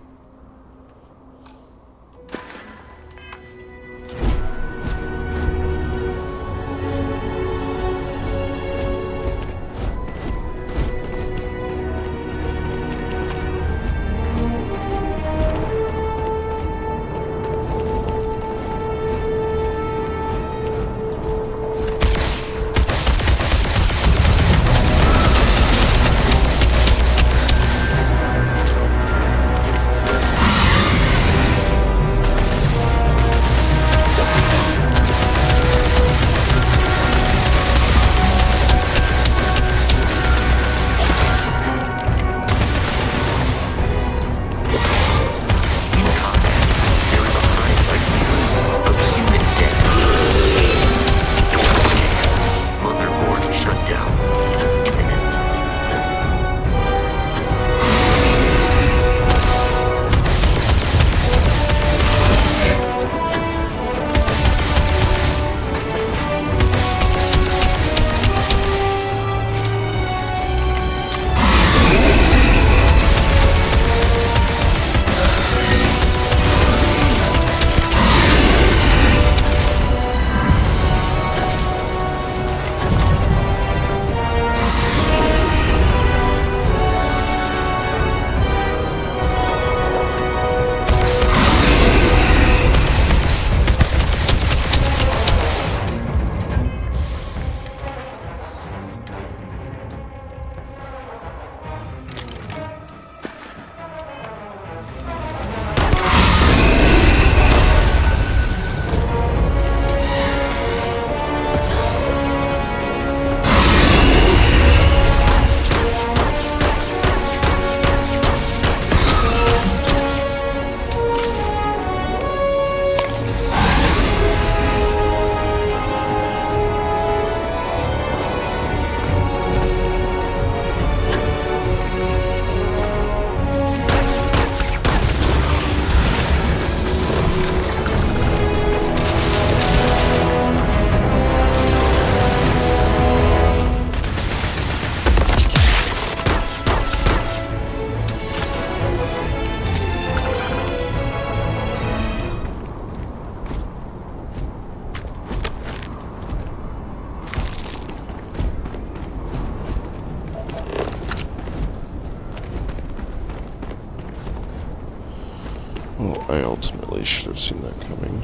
I ultimately should have seen that coming.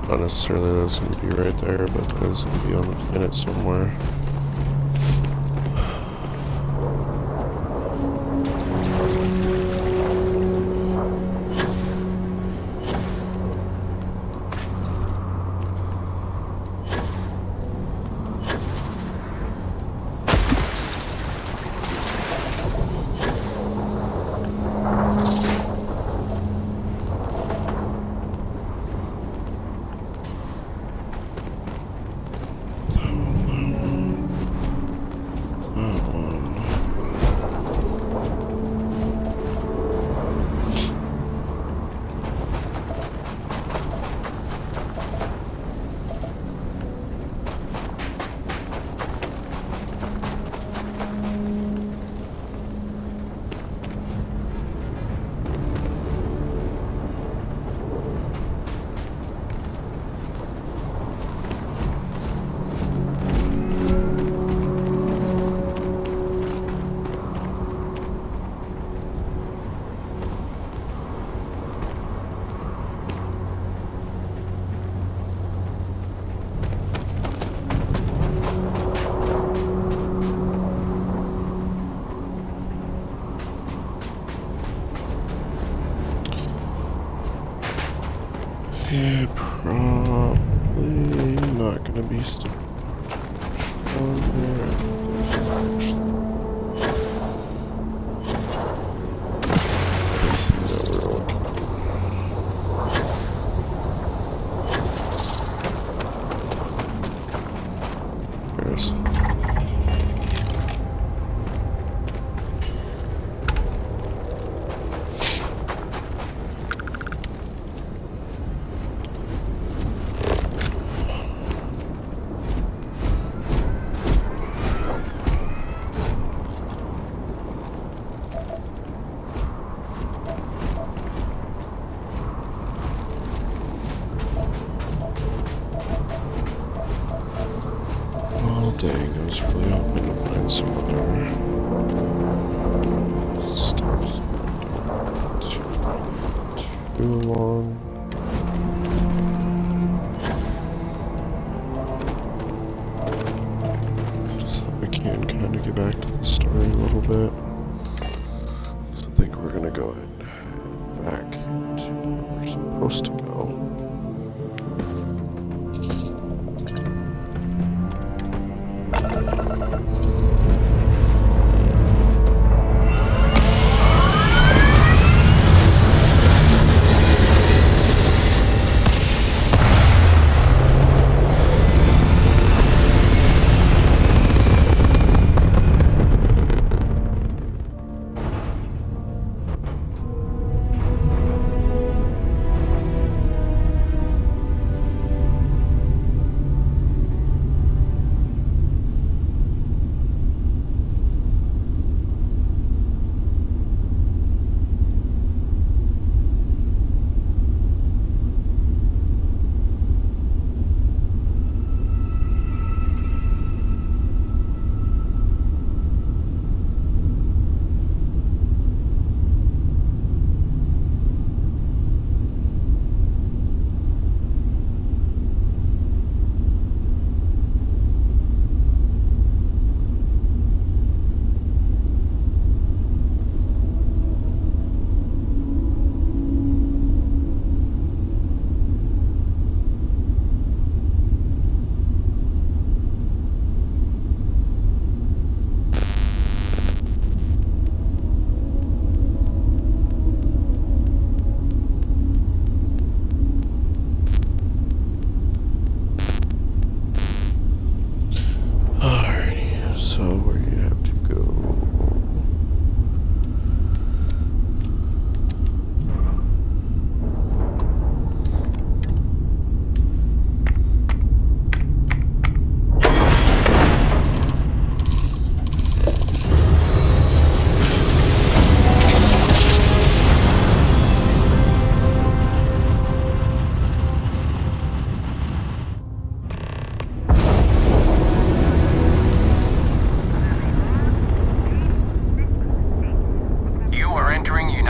Not necessarily that it's going to be right there, but that it's going to be on the planet somewhere. Yeah, probably not gonna be stuck on there. That we're looking at. There it is. Dang, I was really hoping to find some other stuff. Too long. Just so we can kind of get back to the story a little bit. So I think we're gonna go ahead and head back to where we're supposed to go.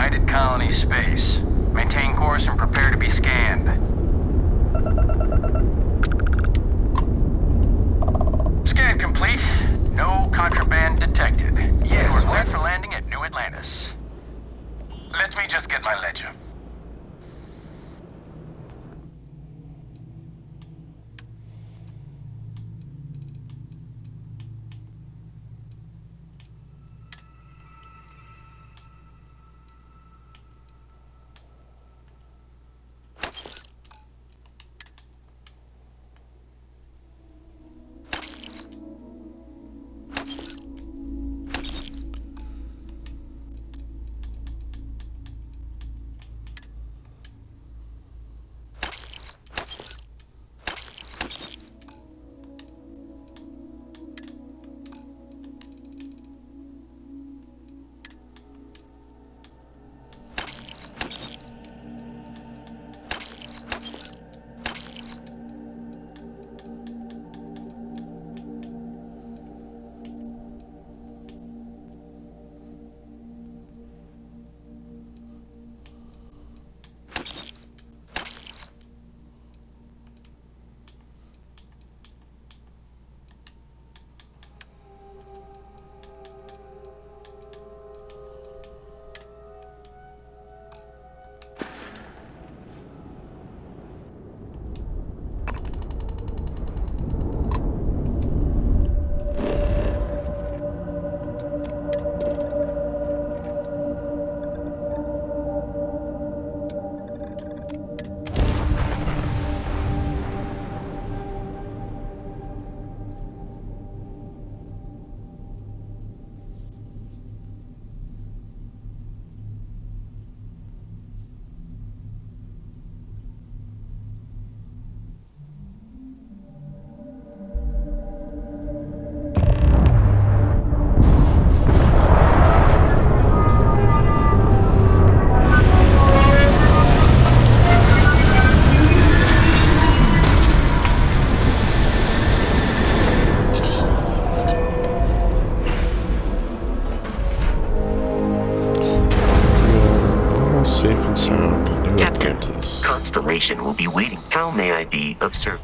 United Colony Space. Maintain course and prepare to be scanned. Scan complete. No contraband detected. Yes, You are cleared for landing at New Atlantis. Let me just get my ledger. Safe and sound in New Captain, Atlantis. Constellation will be waiting. How may I be of service?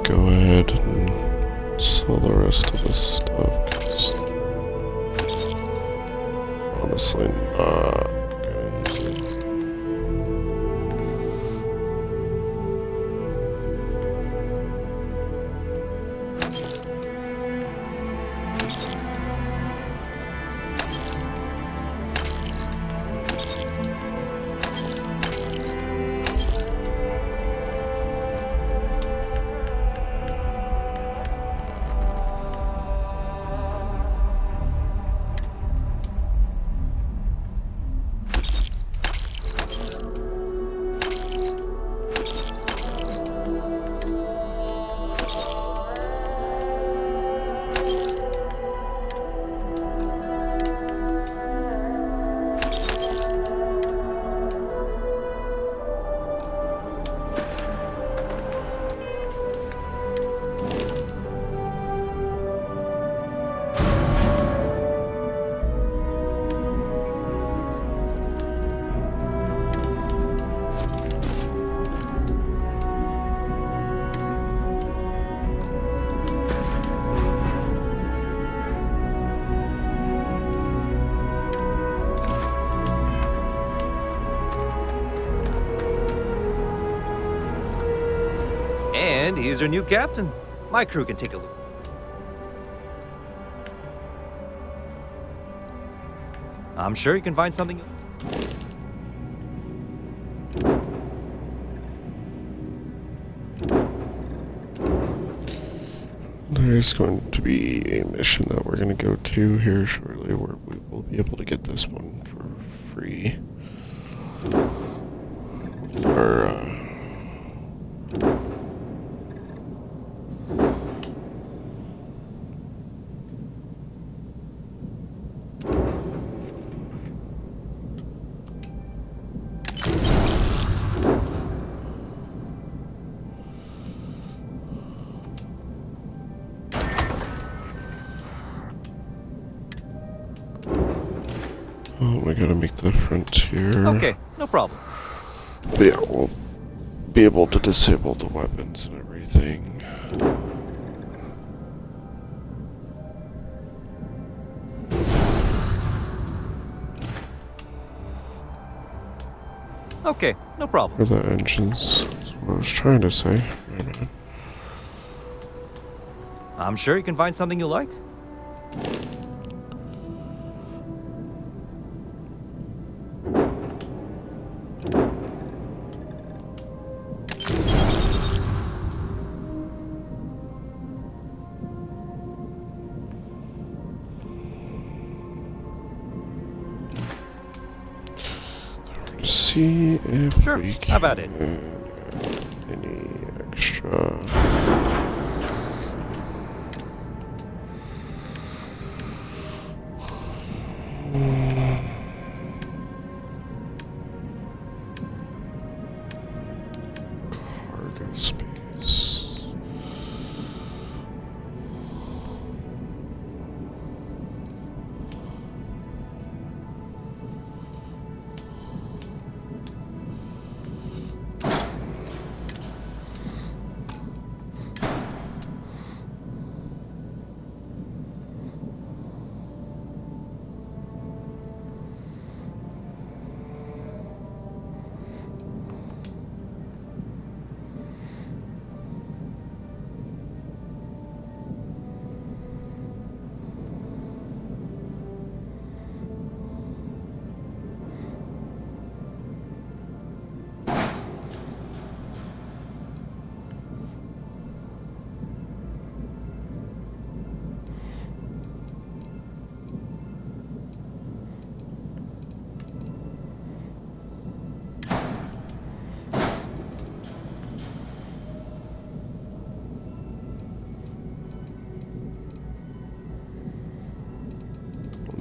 Go ahead and sell the rest of this stuff, 'cause honestly not gonna use it. And he's your new captain. My crew can take a look. I'm sure you can find something. There's going to be a mission that we're going to go to here shortly where we will be able to get this one for free. Or, oh, we gotta make the frontier. Okay, no problem. But yeah, we'll be able to disable the weapons and everything. Okay, no problem. For the engines, that's what I was trying to say. Right on. I'm sure you can find something you like. See if Sure, we can how about it? add any extra. Cargo space.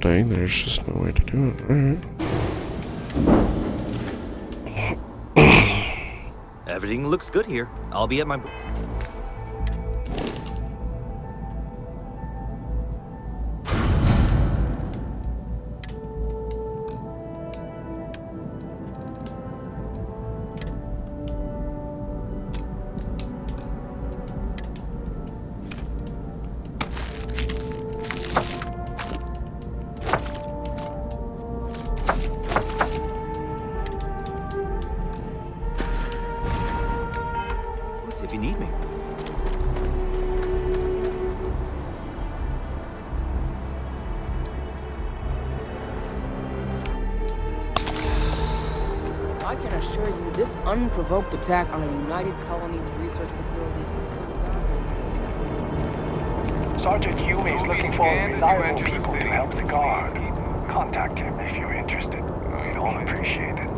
Dang, there's just no way to do it. Alright. Everything looks good here. I'll be at my booth. If you need me. I can assure you, this unprovoked attack on a United Colonies research facility. Sergeant Hume is looking for reliable people to help the guard. Contact him if you're interested. We'd all appreciate it.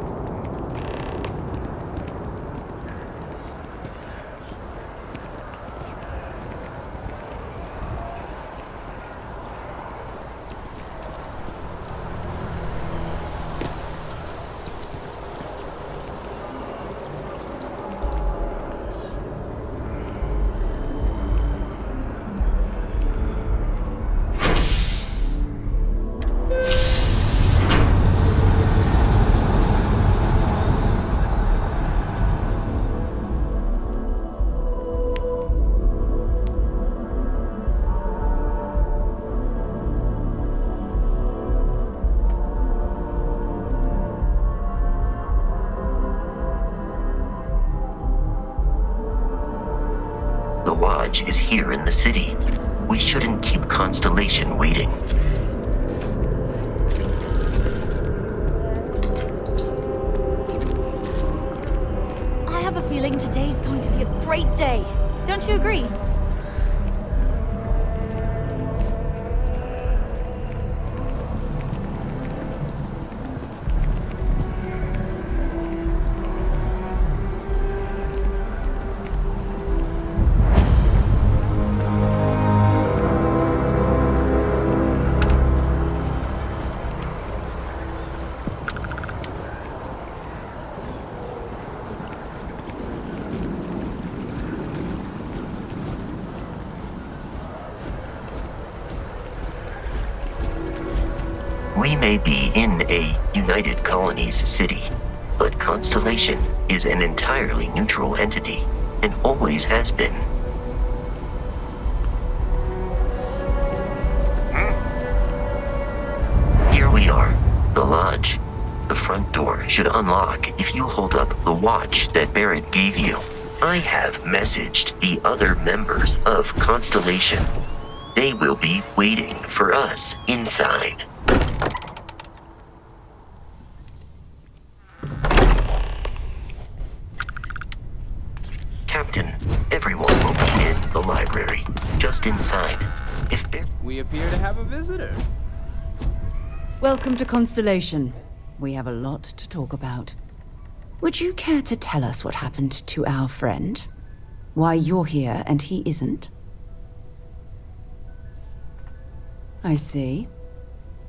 Lodge is here in the city. We shouldn't keep Constellation waiting. I have a feeling today's going to be a great day. Don't you agree? We may be in a United Colonies city, but Constellation is an entirely neutral entity, and always has been. Here we are, the Lodge. The front door should unlock if you hold up the watch that Barrett gave you. I have messaged the other members of Constellation. They will be waiting for us inside. Captain, everyone will be in the library, just inside. We appear to have a visitor. Welcome to Constellation. We have a lot to talk about. Would you care to tell us what happened to our friend? Why you're here and he isn't? I see.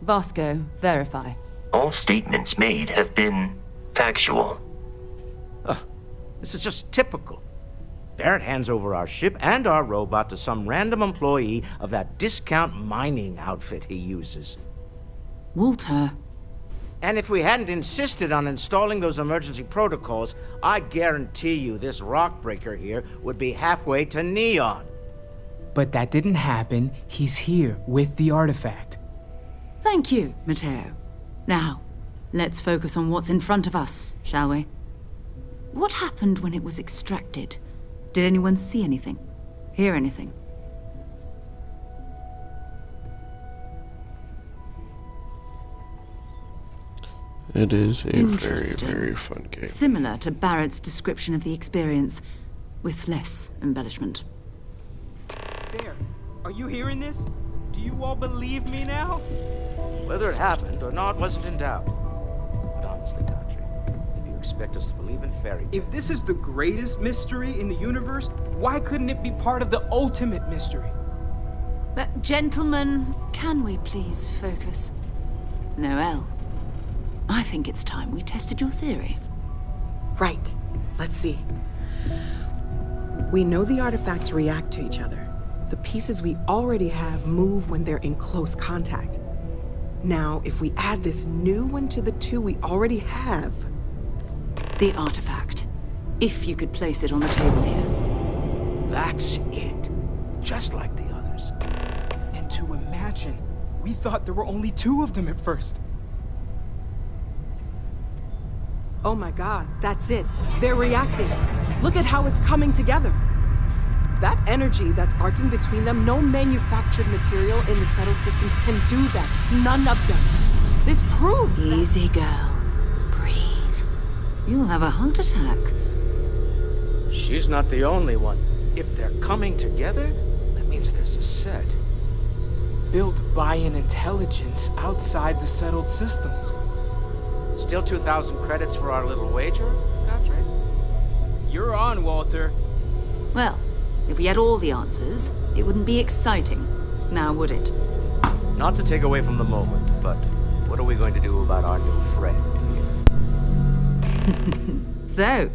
Vasco, verify. All statements made have been factual. This is just typical. Barrett hands over our ship and our robot to some random employee of that discount mining outfit he uses. Walter. And if we hadn't insisted on installing those emergency protocols, I guarantee you this rock breaker here would be halfway to Neon. But that didn't happen. He's here with the artifact. Thank you, Matteo. Now, let's focus on what's in front of us, shall we? What happened when it was extracted? Did anyone see anything? Hear anything? It is a very, very fun game. Similar to Barrett's description of the experience, with less embellishment. There. Are you hearing this? Do you all believe me now? Whether it happened or not wasn't in doubt. But honestly, Country, if you expect us to believe in fairy tales... If this is the greatest mystery in the universe, why couldn't it be part of the ultimate mystery? But gentlemen, can we please focus? Noel, I think it's time we tested your theory. Right. Let's see. We know the artifacts react to each other. The pieces we already have move when they're in close contact. Now, if we add this new one to the two we already have... The artifact. If you could place it on the table here. That's it. Just like the others. And to imagine, we thought there were only 2 of them at first. Oh my god, that's it. They're reacting. Look at how it's coming together. That energy that's arcing between them, no manufactured material in the settled systems can do that. None of them. This proves that... Easy, girl. Breathe. You'll have a heart attack. She's not the only one. If they're coming together, that means there's a set. Built by an intelligence outside the settled systems. Still 2,000 credits for our little wager, Patrick? You're on, Walter. Well, if we had all the answers, it wouldn't be exciting, now would it? Not to take away from the moment, but what are we going to do about our new friend here? So,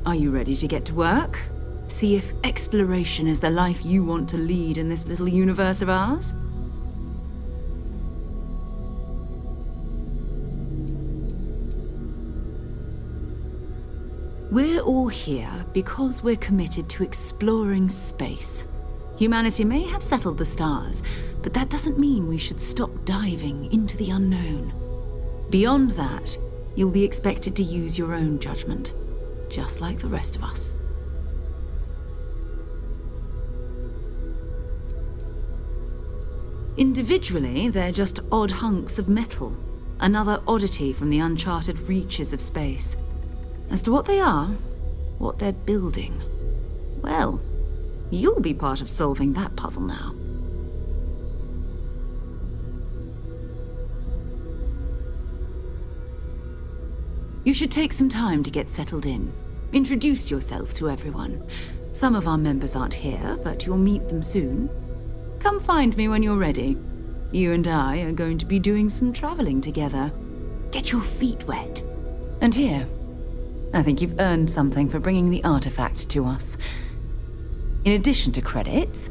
are you ready to get to work? See if exploration is the life you want to lead in this little universe of ours? We're all here because we're committed to exploring space. Humanity may have settled the stars, but that doesn't mean we should stop diving into the unknown. Beyond that, you'll be expected to use your own judgment, just like the rest of us. Individually, they're just odd hunks of metal. Another oddity from the uncharted reaches of space. As to what they are, what they're building, well, you'll be part of solving that puzzle now. You should take some time to get settled in. Introduce yourself to everyone. Some of our members aren't here, but you'll meet them soon. Come find me when you're ready. You and I are going to be doing some traveling together. Get your feet wet. And here, I think you've earned something for bringing the artifact to us. In addition to credits,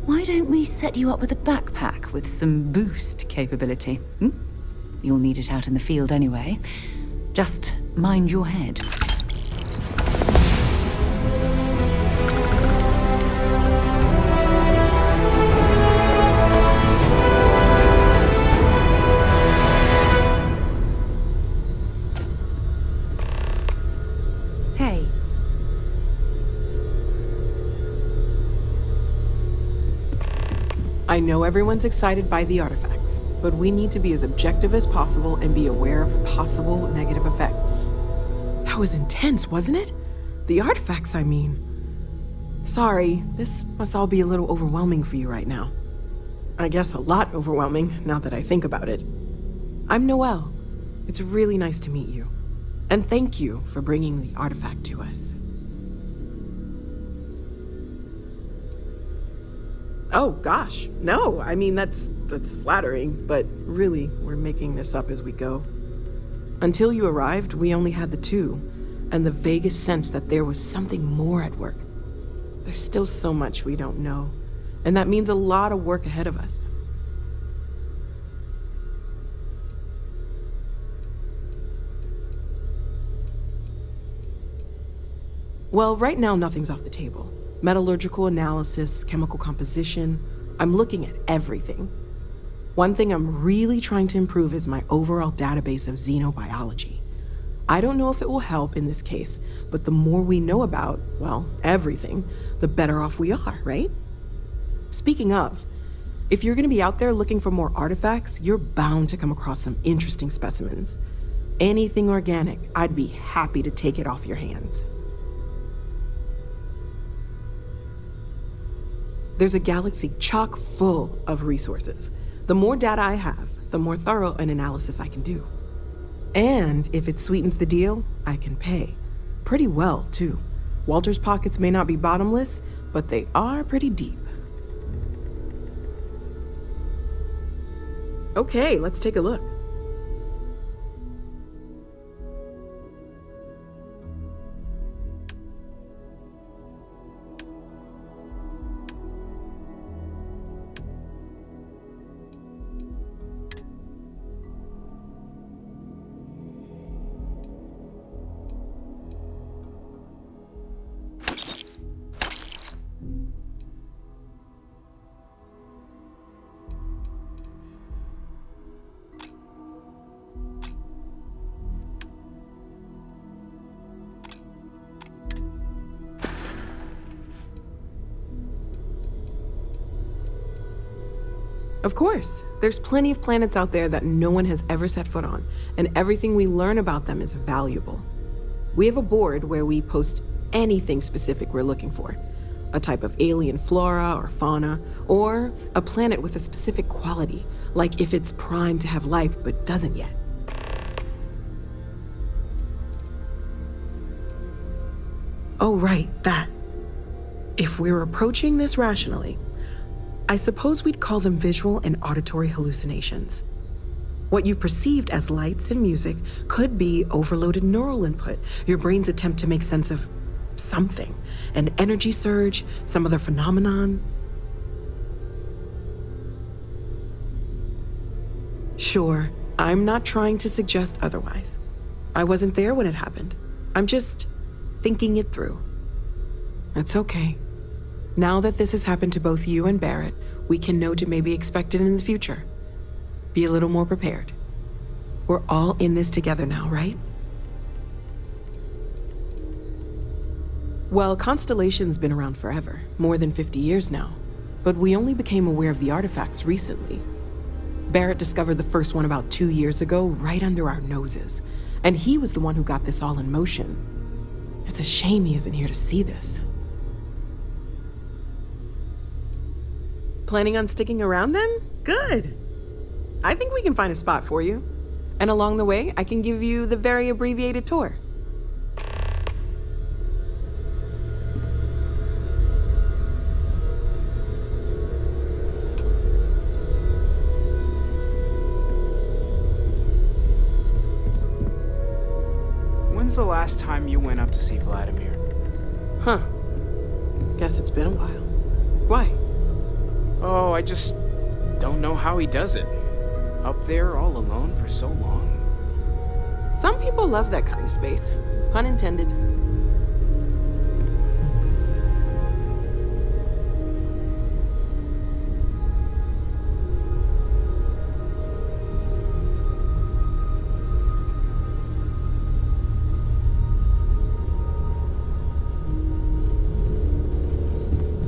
why don't we set you up with a backpack with some boost capability? You'll need it out in the field anyway. Just mind your head. Hey. I know everyone's excited by the artifacts, but we need to be as objective as possible and be aware of possible negative effects. That was intense, wasn't it? The artifacts, I mean. Sorry, this must all be a little overwhelming for you right now. I guess a lot overwhelming, now that I think about it. I'm Noelle. It's really nice to meet you. And thank you for bringing the artifact to us. Oh, gosh, no. I mean, that's flattering, but really, we're making this up as we go. Until you arrived, we only had the two, and the vaguest sense that there was something more at work. There's still so much we don't know, and that means a lot of work ahead of us. Well, right now, nothing's off the table. Metallurgical analysis, chemical composition. I'm looking at everything. One thing I'm really trying to improve is my overall database of xenobiology. I don't know if it will help in this case, but the more we know about, well, everything, the better off we are, right? Speaking of, if you're gonna be out there looking for more artifacts, you're bound to come across some interesting specimens. Anything organic, I'd be happy to take it off your hands. There's a galaxy chock full of resources. The more data I have, the more thorough an analysis I can do. And if it sweetens the deal, I can pay. Pretty well, too. Walter's pockets may not be bottomless, but they are pretty deep. Okay, let's take a look. Of course, there's plenty of planets out there that no one has ever set foot on, and everything we learn about them is valuable. We have a board where we post anything specific we're looking for. A type of alien flora or fauna, or a planet with a specific quality, like if it's primed to have life but doesn't yet. Oh, right, that. If we're approaching this rationally, I suppose we'd call them visual and auditory hallucinations. What you perceived as lights and music could be overloaded neural input, your brain's attempt to make sense of something, an energy surge, some other phenomenon. Sure, I'm not trying to suggest otherwise. I wasn't there when it happened. I'm just thinking it through. It's okay. Now that this has happened to both you and Barrett, we can know to maybe expect it in the future. Be a little more prepared. We're all in this together now, right? Well, Constellation's been around forever, more than 50 years now. But we only became aware of the artifacts recently. Barrett discovered the first one about 2 years ago, right under our noses. And he was the one who got this all in motion. It's a shame he isn't here to see this. Planning on sticking around then? Good. I think we can find a spot for you. And along the way, I can give you the very abbreviated tour. When's the last time you went up to see Vladimir? Huh. Guess it's been a while. Why? Oh, I just don't know how he does it. Up there all alone for so long. Some people love that kind of space. Pun intended.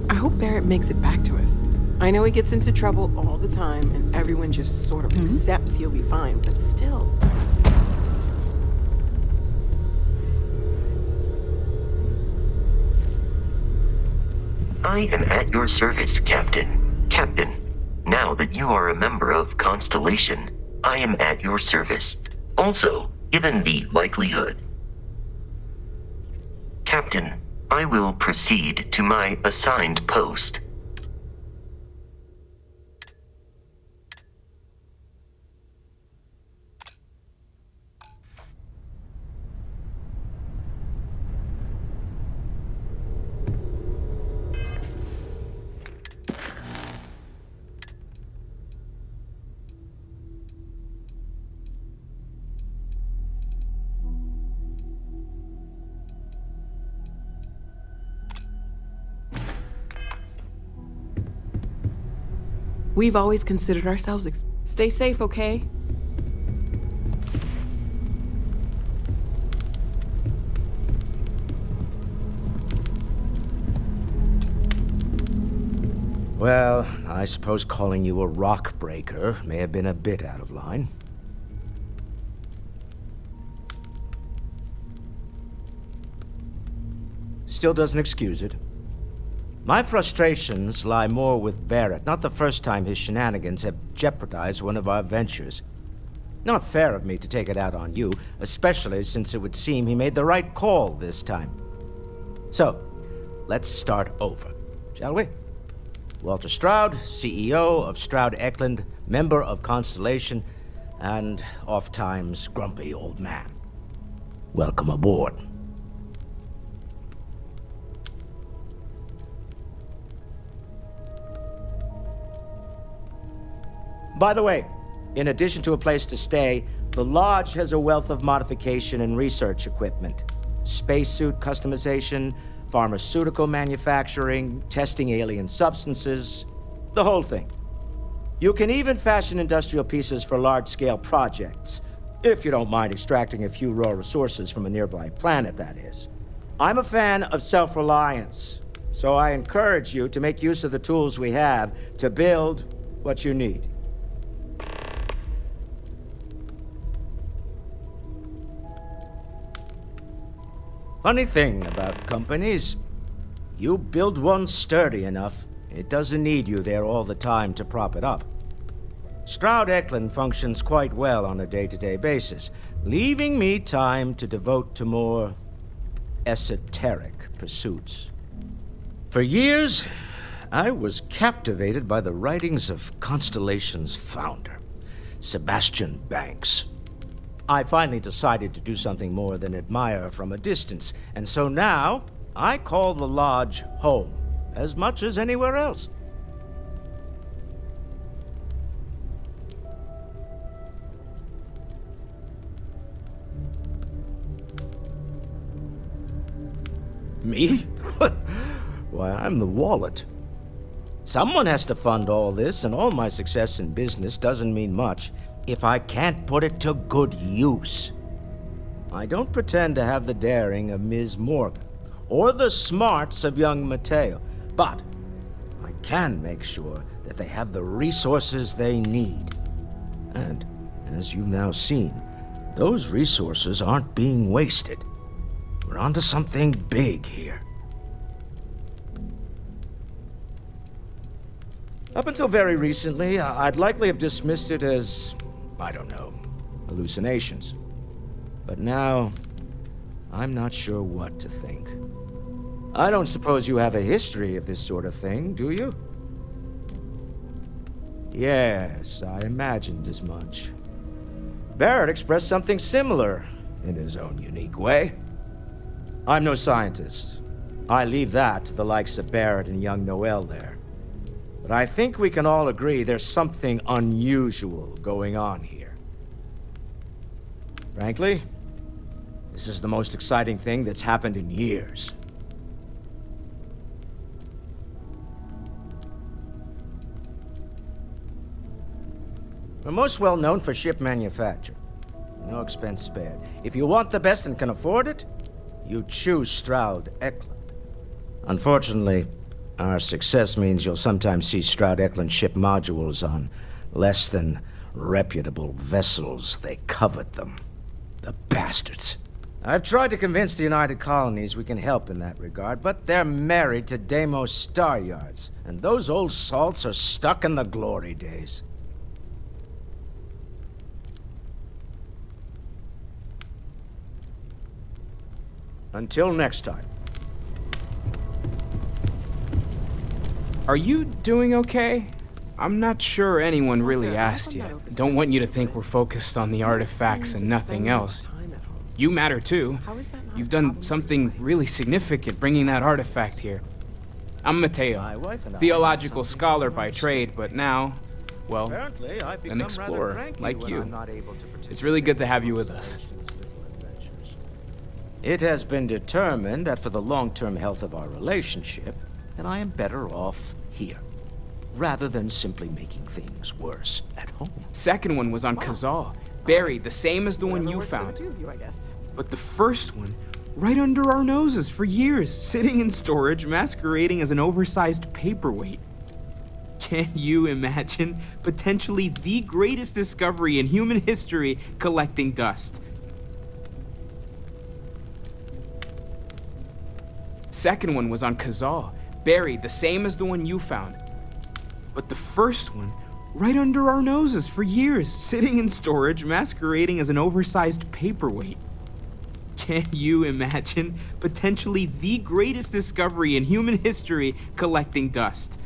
I hope Barrett makes it back to us. I know he gets into trouble all the time, and everyone just sort of accepts he'll be fine, but still. I am at your service, Captain. Captain, now that you are a member of Constellation, I am at your service. Also, given the likelihood. Captain, I will proceed to my assigned post. We've always considered ourselves Stay safe, okay? Well, I suppose calling you a rock breaker may have been a bit out of line. Still doesn't excuse it. My frustrations lie more with Barrett, not the first time his shenanigans have jeopardized one of our ventures. Not fair of me to take it out on you, especially since it would seem he made the right call this time. So, let's start over, shall we? Walter Stroud, CEO of Stroud Eklund, member of Constellation, and oft-times grumpy old man. Welcome aboard. By the way, in addition to a place to stay, the Lodge has a wealth of modification and research equipment. Spacesuit customization, pharmaceutical manufacturing, testing alien substances, the whole thing. You can even fashion industrial pieces for large-scale projects, if you don't mind extracting a few raw resources from a nearby planet, that is. I'm a fan of self-reliance, so I encourage you to make use of the tools we have to build what you need. Funny thing about companies, you build one sturdy enough, it doesn't need you there all the time to prop it up. Stroud Eklund functions quite well on a day-to-day basis, leaving me time to devote to more esoteric pursuits. For years, I was captivated by the writings of Constellation's founder, Sebastian Banks. I finally decided to do something more than admire from a distance, and so now I call the Lodge home as much as anywhere else. Me? Why, I'm the wallet. Someone has to fund all this, and all my success in business doesn't mean much if I can't put it to good use. I don't pretend to have the daring of Ms. Morgan, or the smarts of young Mateo, but I can make sure that they have the resources they need. And, as you've now seen, those resources aren't being wasted. We're onto something big here. Up until very recently, I'd likely have dismissed it as, I don't know, hallucinations. But now, I'm not sure what to think. I don't suppose you have a history of this sort of thing, do you? Yes, I imagined as much. Barrett expressed something similar, in his own unique way. I'm no scientist. I leave that to the likes of Barrett and young Noel there. But I think we can all agree there's something unusual going on here. Frankly, this is the most exciting thing that's happened in years. We're most well known for ship manufacture. No expense spared. If you want the best and can afford it, you choose Stroud Eklund. Unfortunately, our success means you'll sometimes see Stroud Eklund ship modules on less than reputable vessels. They covet them. The bastards. I've tried to convince the United Colonies we can help in that regard, but they're married to Deimos Star Yards, and those old salts are stuck in the glory days. Until next time. Are you doing okay? I'm not sure anyone really asked yet. Don't want you to think we're focused on the artifacts and nothing else. You matter too. You've done something really significant bringing that artifact here. I'm Mateo, theological scholar by trade, but now, well, an explorer like you. It's really good to have you with us. It has been determined that for the long-term health of our relationship, that I am better off here, rather than simply making things worse at home. Second one was on Kazal, buried, the same as the one you found. But the first one, right under our noses for years, sitting in storage, masquerading as an oversized paperweight. Can you imagine potentially the greatest discovery in human history collecting dust? Second one was on Kazal, buried, the same as the one you found. But the first one, right under our noses for years, sitting in storage, masquerading as an oversized paperweight. Can you imagine potentially the greatest discovery in human history collecting dust?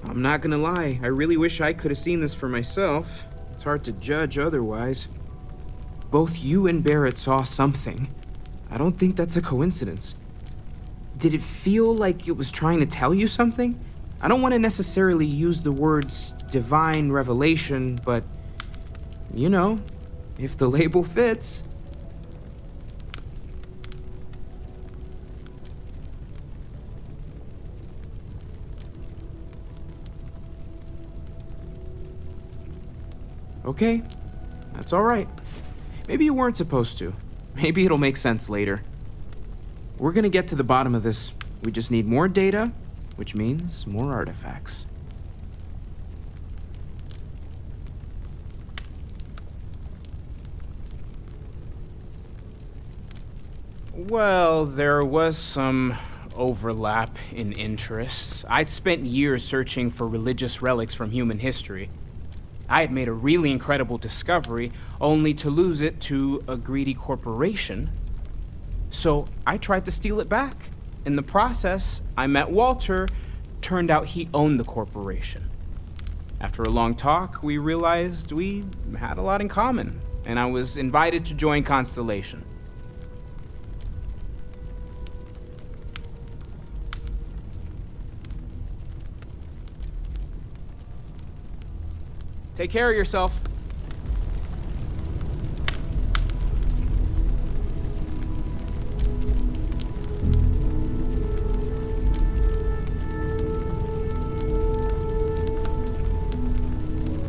I'm not gonna lie, I really wish I could have seen this for myself. It's hard to judge otherwise. Both you and Barrett saw something. I don't think that's a coincidence. Did it feel like it was trying to tell you something? I don't want to necessarily use the words divine revelation, but, you know, if the label fits. Okay, that's all right. Maybe you weren't supposed to. Maybe it'll make sense later. We're gonna get to the bottom of this. We just need more data, which means more artifacts. Well, there was some overlap in interests. I'd spent years searching for religious relics from human history. I had made a really incredible discovery, only to lose it to a greedy corporation. So I tried to steal it back. In the process, I met Walter. Turned out he owned the corporation. After a long talk, we realized we had a lot in common, and I was invited to join Constellation. Take care of yourself.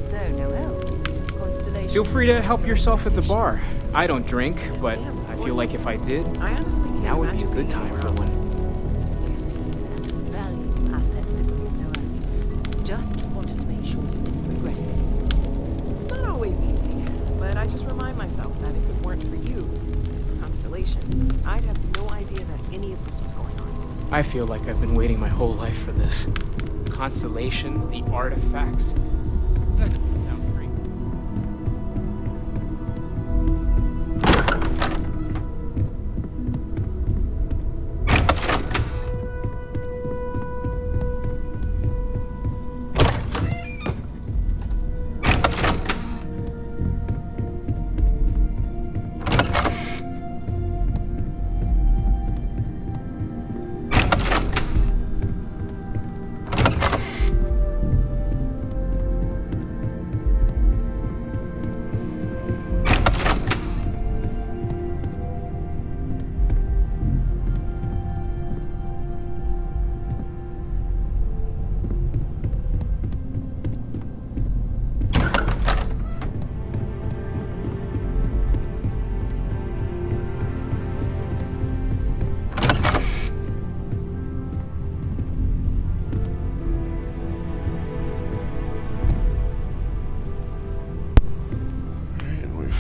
So, Noel, Constellation. Feel free to help yourself at the bar. I don't drink, but I feel like if I did, now would be a good time for one. Valuable asset. No, I just wanted to make sure you didn't regret it. It's not always easy, but I just remind myself that if it weren't for you, Constellation, I'd have no idea that any of this was going on. I feel like I've been waiting my whole life for this. Constellation, the artifacts. That doesn't sound great.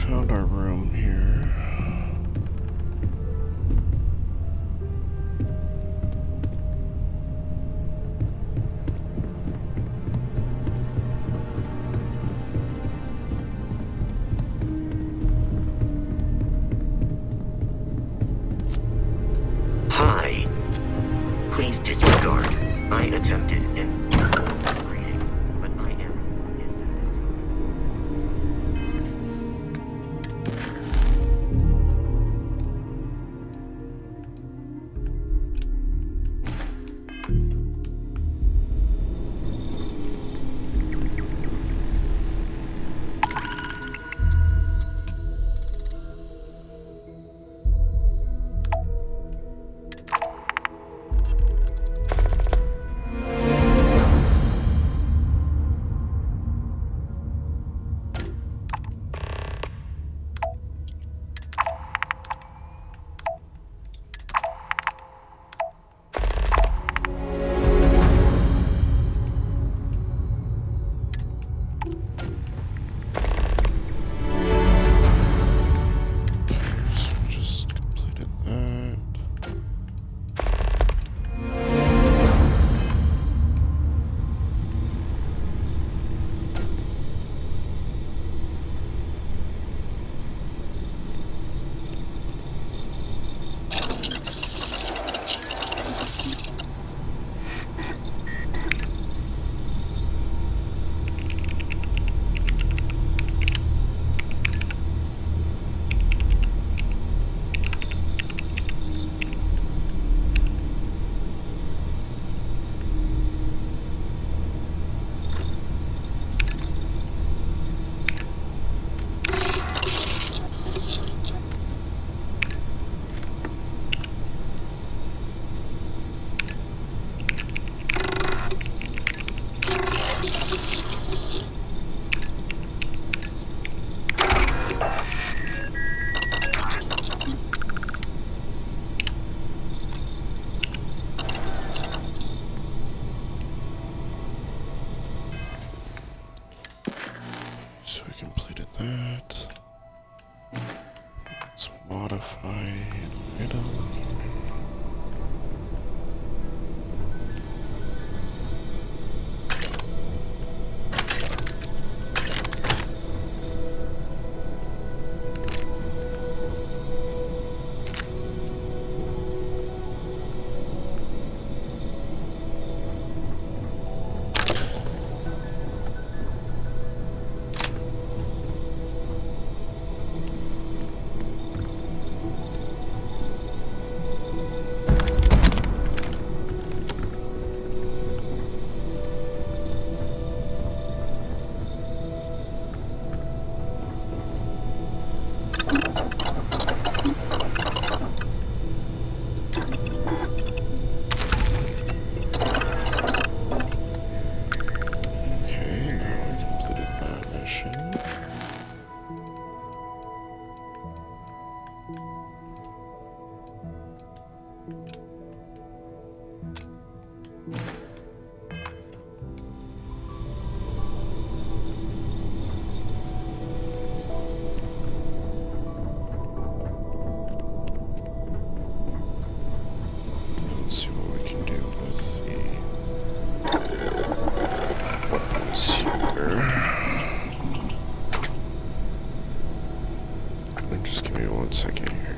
Found our room here. Hi. Please disregard. I attempted an reading, but my error is Just completed that. So we completed that. Let's modify item. second here.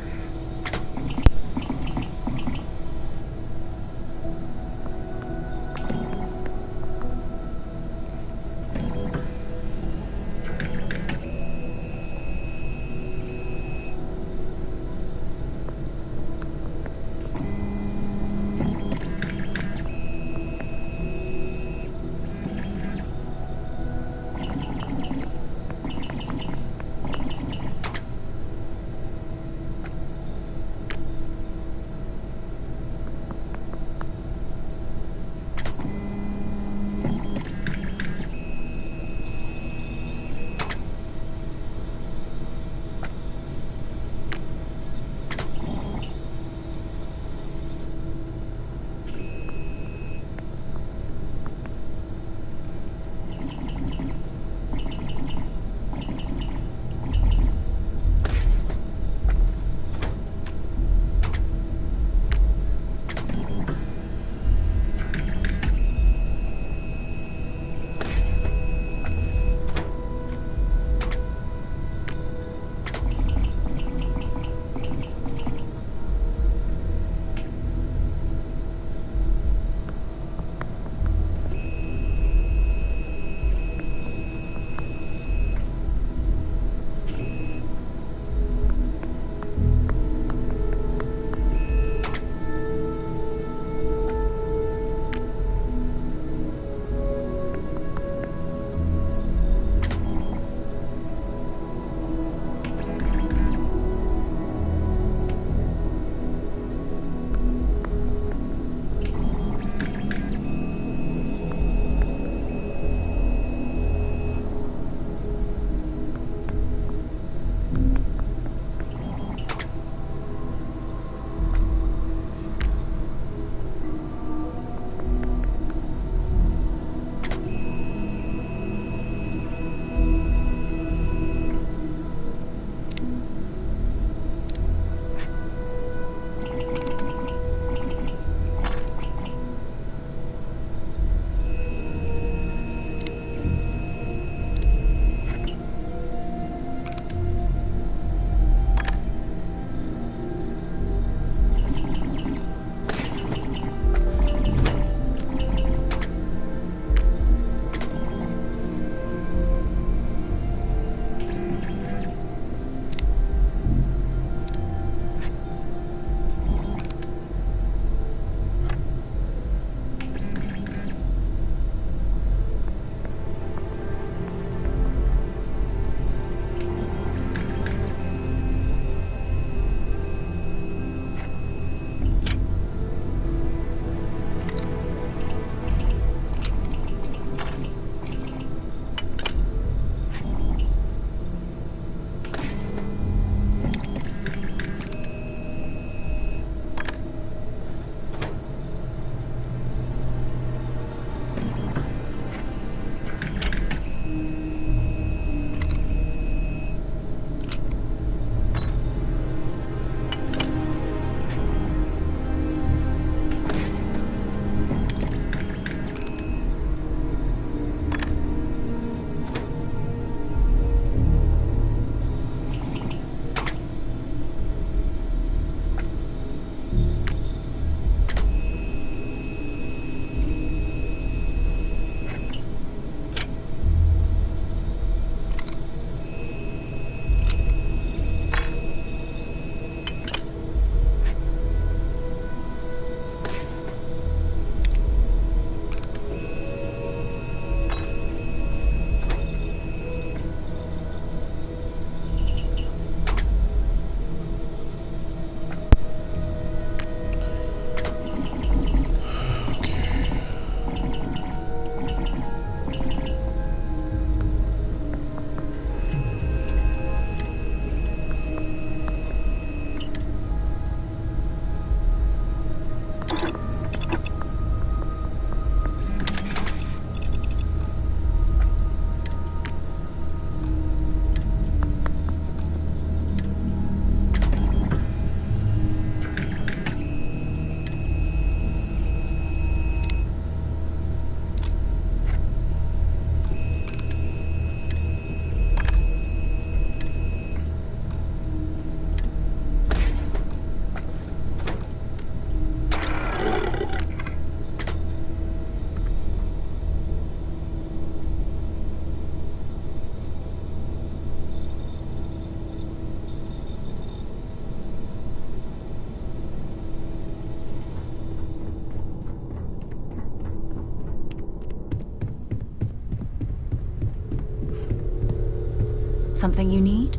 Something you need?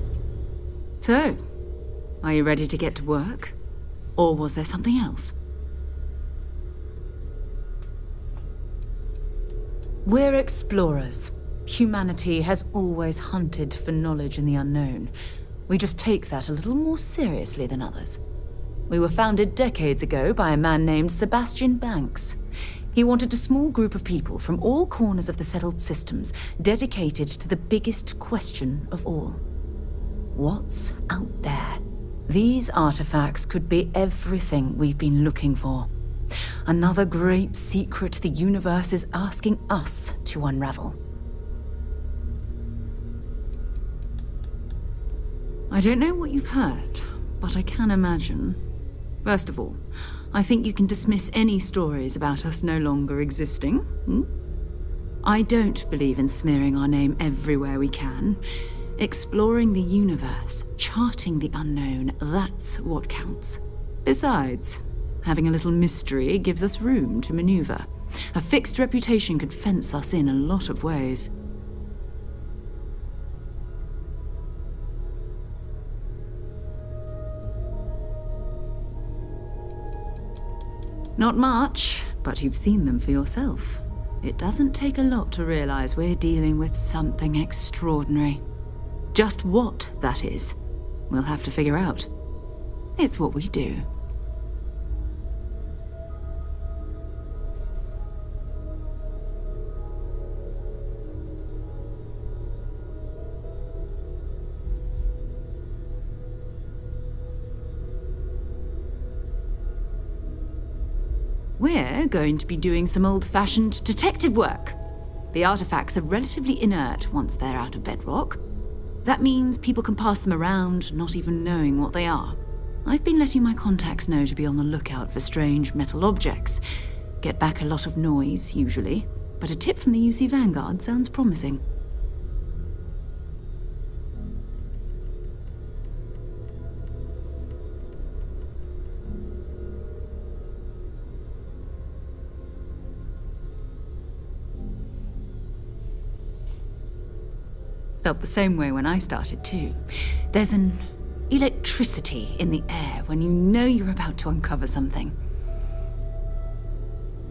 So, are you ready to get to work? Or was there something else? We're explorers. Humanity has always hunted for knowledge in the unknown. We just take that a little more seriously than others. We were founded decades ago by a man named Sebastian Banks. He wanted a small group of people from all corners of the settled systems dedicated to the biggest question of all. What's out there? These artifacts could be everything we've been looking for. Another great secret the universe is asking us to unravel. I don't know what you've heard, but I can imagine. First of all, I think you can dismiss any stories about us no longer existing. I don't believe in smearing our name everywhere we can. Exploring the universe, charting the unknown, that's what counts. Besides, having a little mystery gives us room to maneuver. A fixed reputation could fence us in a lot of ways. Not much, but you've seen them for yourself. It doesn't take a lot to realize we're dealing with something extraordinary. Just what that is, we'll have to figure out. It's what we do. We're going to be doing some old-fashioned detective work. The artifacts are relatively inert once they're out of bedrock. That means people can pass them around, not even knowing what they are. I've been letting my contacts know to be on the lookout for strange metal objects. Get back a lot of noise, usually, but a tip from the UC Vanguard sounds promising. Felt the same way when I started too. There's an electricity in the air when you know you're about to uncover something.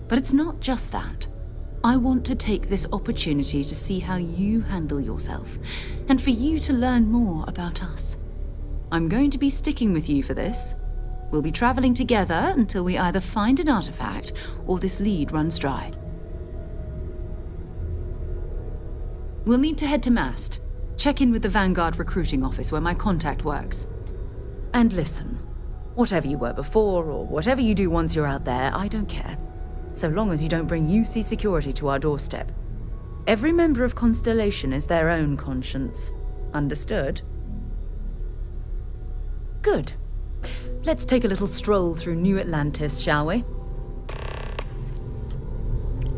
But it's not just that. I want to take this opportunity to see how you handle yourself, and for you to learn more about us. I'm going to be sticking with you for this. We'll be traveling together until we either find an artifact or this lead runs dry. We'll need to head to Mast. Check in with the Vanguard recruiting office where my contact works. And listen, whatever you were before or whatever you do once you're out there, I don't care. So long as you don't bring UC security to our doorstep. Every member of Constellation is their own conscience. Understood? Good. Let's take a little stroll through New Atlantis, shall we?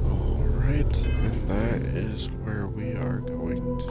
Alright, and that is where we are going to